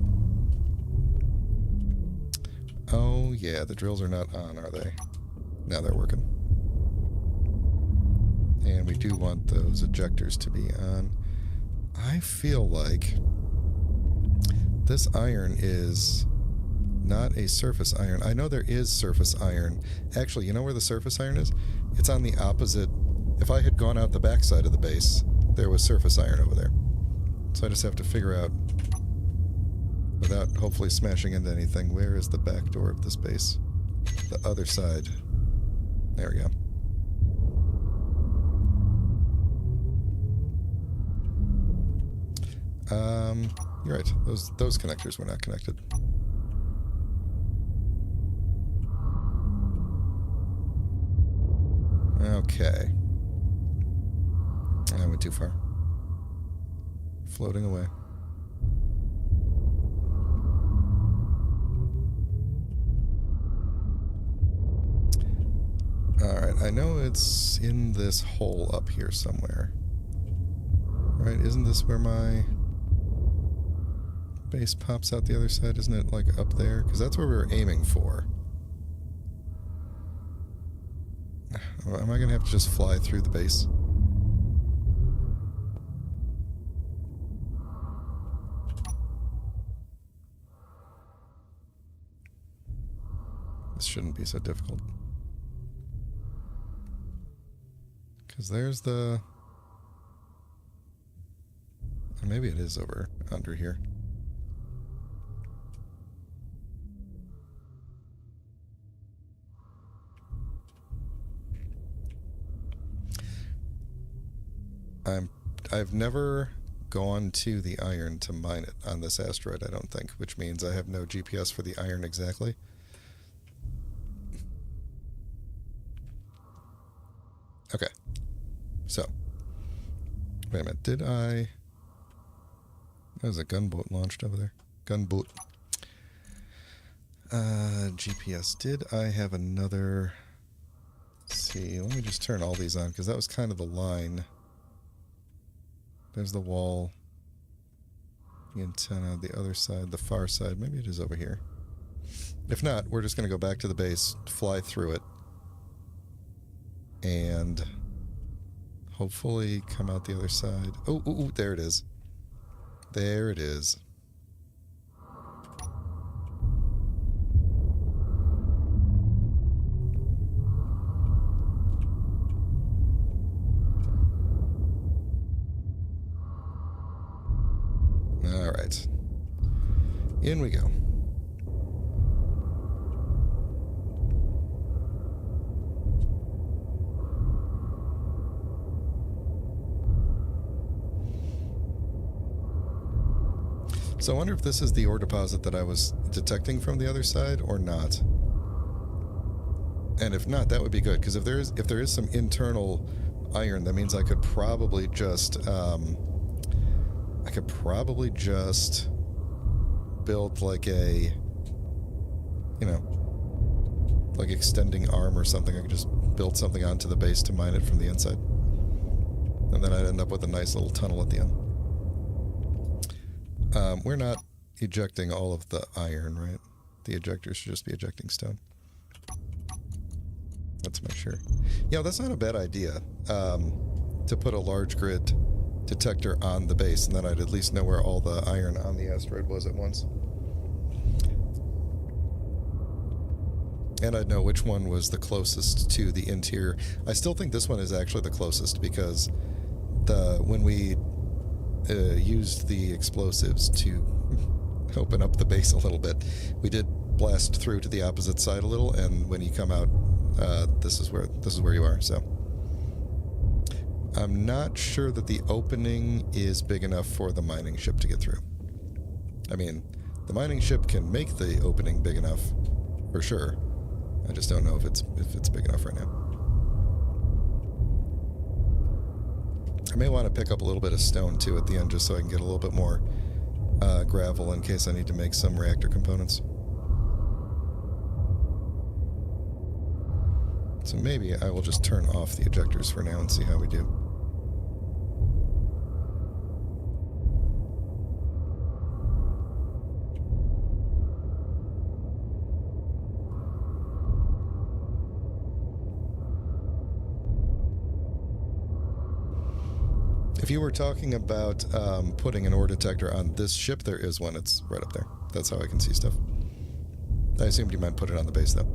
[SPEAKER 1] Oh, yeah, the drills are not on, are they? Now they're working. And we do want those ejectors to be on. I feel like this iron is not a surface iron. I know there is surface iron. Actually, you know where the surface iron is? It's on the opposite. If I had gone out the backside of the base, there was surface iron over there. So I just have to figure out, without hopefully smashing into anything, where is the back door of this base? The other side. There we go. You're right. Those connectors were not connected. Okay. I went too far. Floating away. Alright, I know it's in this hole up here somewhere. Right, isn't this where my base pops out the other side? Isn't it, like, up there? Because that's where we were aiming for. Am I going to have to just fly through the base? This shouldn't be so difficult. Because there's the... Maybe it is over under here. I've never gone to the iron to mine it on this asteroid, I don't think, which means I have no GPS for the iron exactly. Okay. So. Wait a minute, did I... There's a gunboat launched over there. Gunboat. GPS. Did I have another... Let's see, let me just turn all these on, because that was kind of the line. There's the wall. The antenna, the other side, the far side. Maybe it is over here. If not, we're just going to go back to the base, fly through it, and hopefully come out the other side. Oh, ooh, ooh, there it is. There it is. All right. In we go. So I wonder if this is the ore deposit that I was detecting from the other side or not. And if not, that would be good, because if there is some internal iron, that means I could probably just build like a, you know, like extending arm or something. I could just build something onto the base to mine it from the inside. And then I'd end up with a nice little tunnel at the end. We're not ejecting all of the iron, right? The ejectors should just be ejecting stone. Let's make sure. That's not a bad idea. To put a large grid detector on the base, and then I'd at least know where all the iron on the asteroid was at once. And I'd know which one was the closest to the interior. I still think this one is actually the closest because when we used the explosives to open up the base a little bit, we did blast through to the opposite side a little, and when you come out, this is where you are. So I'm not sure that the opening is big enough for the mining ship to get through. I mean, the mining ship can make the opening big enough, for sure. I just don't know if it's big enough right now. I may want to pick up a little bit of stone, too, at the end, just so I can get a little bit more gravel in case I need to make some reactor components. So maybe I will just turn off the ejectors for now and see how we do. If you were talking about putting an ore detector on this ship, there is one. It's right up there. That's how I can see stuff. I assumed you meant put it on the base, though.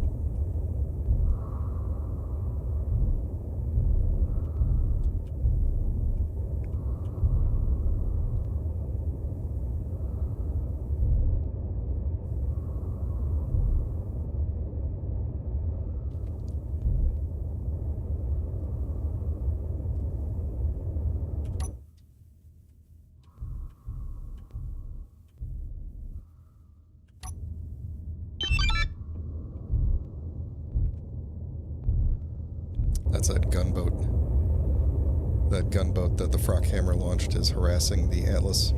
[SPEAKER 1] That's that gunboat. That gunboat that the Frockhammer launched is harassing the Atlas.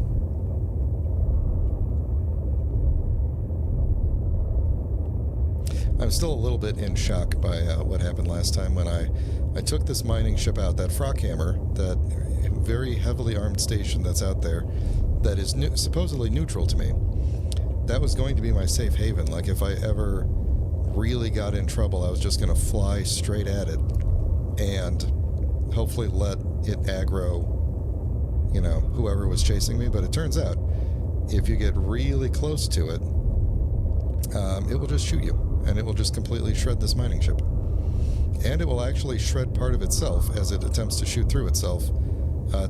[SPEAKER 1] I'm still a little bit in shock by what happened last time when I took this mining ship out. That Frockhammer, that very heavily armed station that's out there, that is supposedly neutral to me. That was going to be my safe haven. Like, if I ever really got in trouble, I was just going to fly straight at it and hopefully let it aggro, whoever was chasing me. But it turns out, if you get really close to it, it will just shoot you, and it will just completely shred this mining ship. And it will actually shred part of itself as it attempts to shoot through itself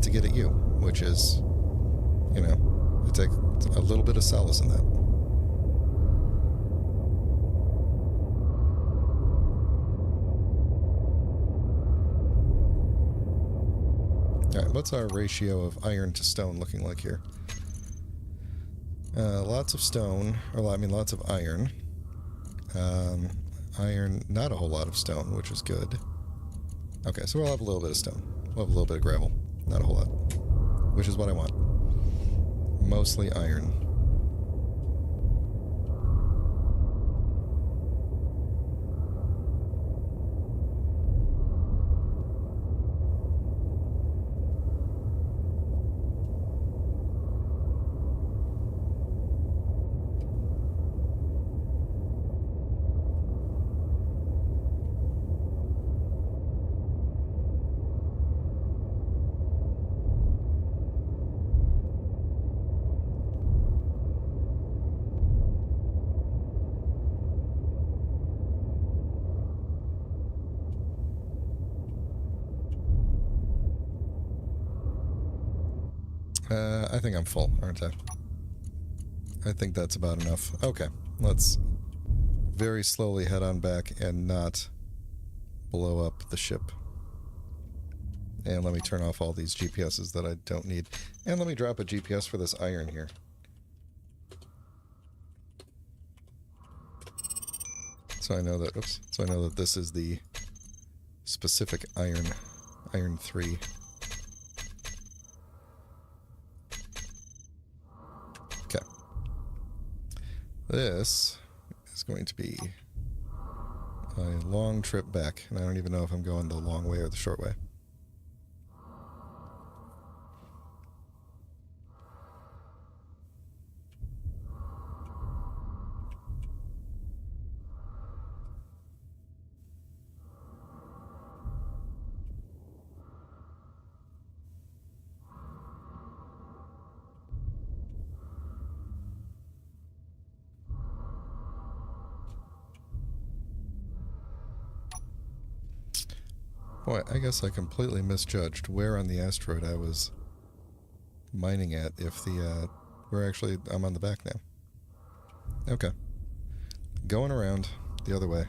[SPEAKER 1] to get at you, which is, I take a little bit of solace in that. Alright, what's our ratio of iron to stone looking like here? Lots of stone, lots of iron. Iron, not a whole lot of stone, which is good. Okay, so we'll have a little bit of stone. We'll have a little bit of gravel. Not a whole lot. Which is what I want. Mostly iron. I think I'm full, aren't I? I think that's about enough. Okay, let's very slowly head on back and not blow up the ship. And let me turn off all these GPSs that I don't need. And let me drop a GPS for this iron here. So I know that this is the specific iron 3. Okay. This is going to be a long trip back, and I don't even know if I'm going the long way or the short way. Boy, I guess I completely misjudged where on the asteroid I was mining at if the, I'm on the back now. Okay. Going around the other way.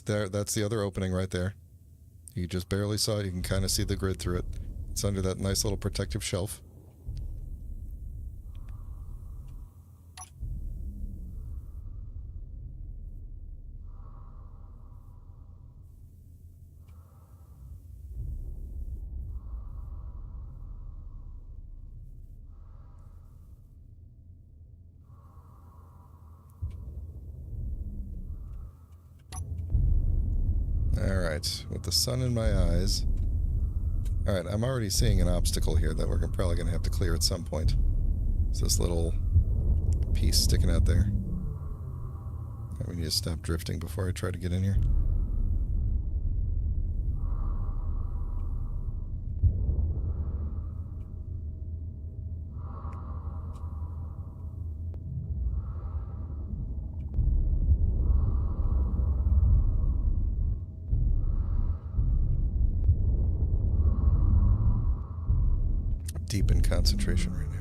[SPEAKER 1] That's the other opening right there. You just barely saw it. You can kind of see the grid through it. It's under that nice little protective shelf. Alright, with the sun in my eyes. Alright, I'm already seeing an obstacle here that we're probably going to have to clear at some point. It's this little piece sticking out there. We need to stop drifting before I try to get in here. Deep in concentration right now.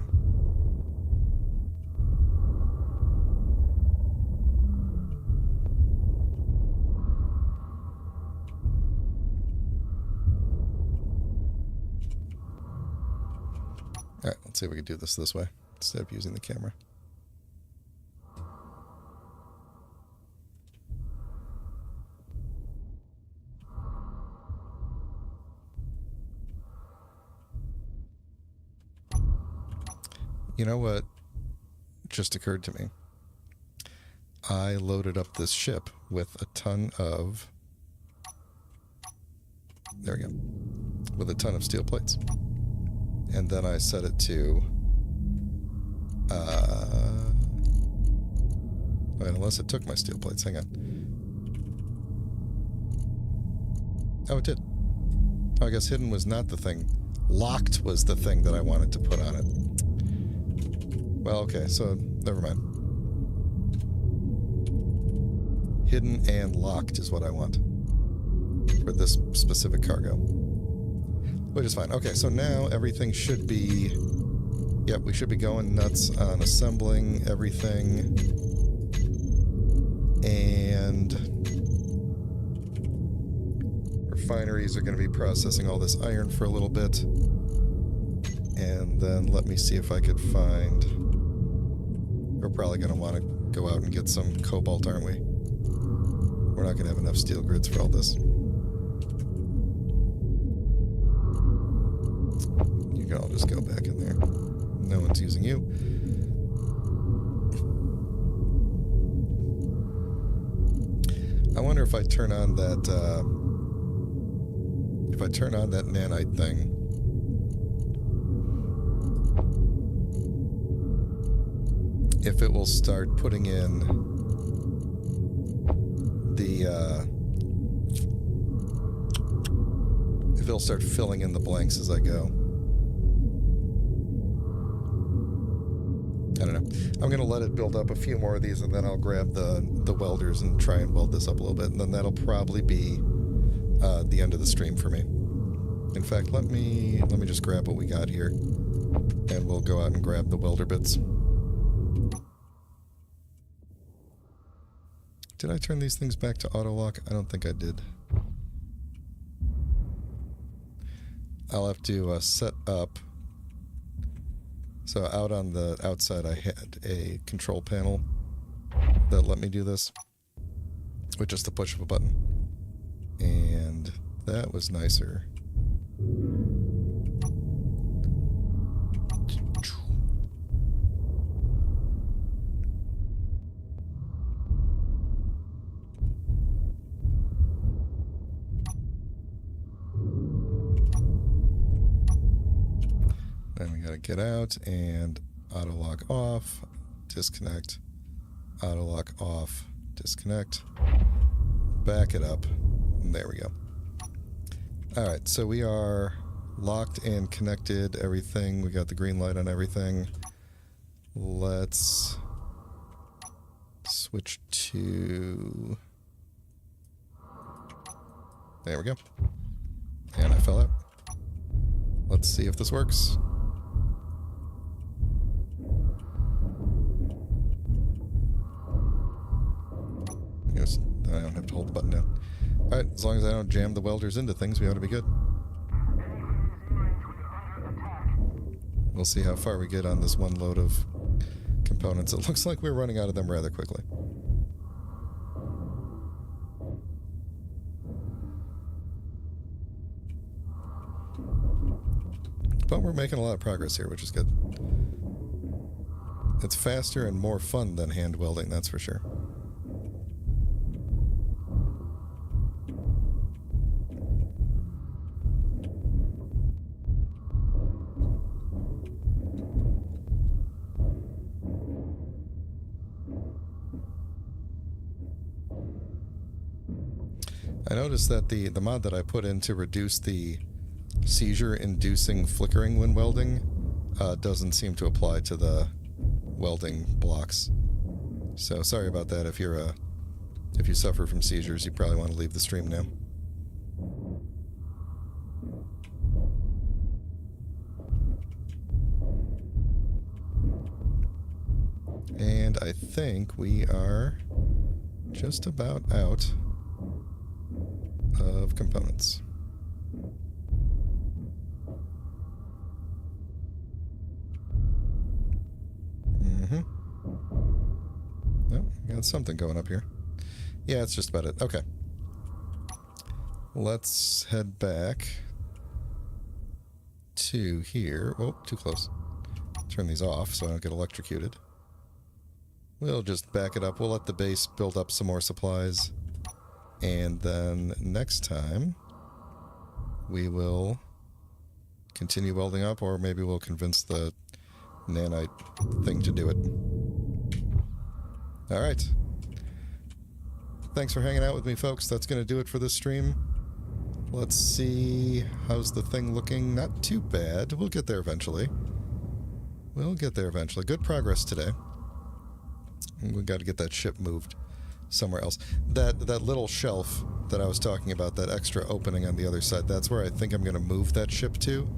[SPEAKER 1] Alright, let's see if we can do this way instead of using the camera. You know what just occurred to me? I loaded up this ship with a ton of... There we go. With a ton of steel plates. And then I set it to... Wait, unless it took my steel plates. Hang on. Oh, it did. Oh, I guess hidden was not the thing. Locked was the thing that I wanted to put on it. Well, okay, so never mind. Hidden and locked is what I want for this specific cargo. Which is fine. Okay, so now everything should be... Yep, we should be going nuts on assembling everything. And... refineries are going to be processing all this iron for a little bit. And then let me see if I could find... We're probably going to want to go out and get some cobalt, aren't we? We're not going to have enough steel grids for all this. You can all just go back in there. No one's using you. I wonder if I turn on that, nanite thing. If it will start putting in the, if it'll start filling in the blanks as I go. I don't know. I'm going to let it build up a few more of these, and then I'll grab the welders and try and weld this up a little bit, and then that'll probably be the end of the stream for me. In fact, let me just grab what we got here, and we'll go out and grab the welder bits. Did I turn these things back to auto lock? I don't think I did. I'll have to set up. So out on the outside I had a control panel that let me do this with just the push of a button. And that was nicer. Then we gotta get out and auto lock off, disconnect, auto lock off, disconnect. back it up. There we go. Alright, so we are locked and connected, everything. We got the green light on everything. Let's switch to... There we go. And I fell out. Let's see if this works. I don't have to hold the button down. Alright, as long as I don't jam the welders into things, we ought to be good. We'll see how far we get on this one load of components. It looks like we're running out of them rather quickly. But we're making a lot of progress here, which is good. It's faster and more fun than hand welding, that's for sure. I noticed that the mod that I put in to reduce the seizure-inducing flickering when welding doesn't seem to apply to the welding blocks. So sorry about that. If you suffer from seizures, you probably want to leave the stream now. And I think we are just about out of components. Oh, got something going up here. Yeah, it's just about it. Okay. Let's head back to here. Oh, too close. Turn these off so I don't get electrocuted. We'll just back it up. We'll let the base build up some more supplies. And then next time, we will continue welding up, or maybe we'll convince the nanite thing to do it. Alright. Thanks for hanging out with me, folks. That's going to do it for this stream. Let's see. How's the thing looking? Not too bad. We'll get there eventually. We'll get there eventually. Good progress today. We've got to get that ship moved somewhere else. That little shelf that I was talking about, that extra opening on the other side, that's where I think I'm going to move that ship to.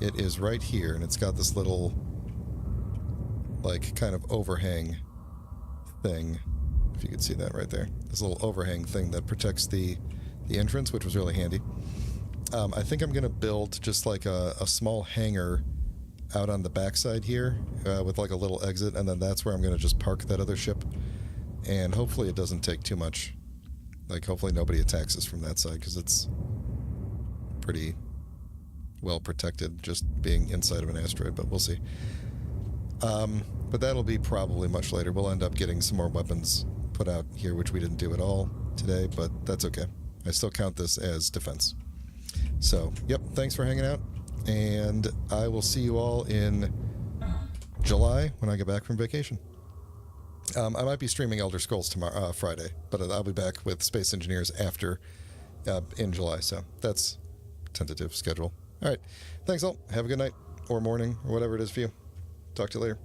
[SPEAKER 1] It is right here, and it's got this little, like, kind of overhang thing. If you could see that right there. This little overhang thing that protects the entrance, which was really handy. I think I'm going to build just like a small hangar out on the backside here with like a little exit, and then that's where I'm going to just park that other ship. And hopefully it doesn't take too much. Like, hopefully nobody attacks us from that side, because it's pretty well protected just being inside of an asteroid, but we'll see. But that'll be probably much later. We'll end up getting some more weapons put out here, which we didn't do at all today, but that's okay. I still count this as defense. So, yep, thanks for hanging out, and I will see you all in July when I get back from vacation. I might be streaming Elder Scrolls tomorrow, Friday, but I'll be back with Space Engineers after in July, so that's tentative schedule. All right, thanks all. Have a good night or morning or whatever it is for you. Talk to you later.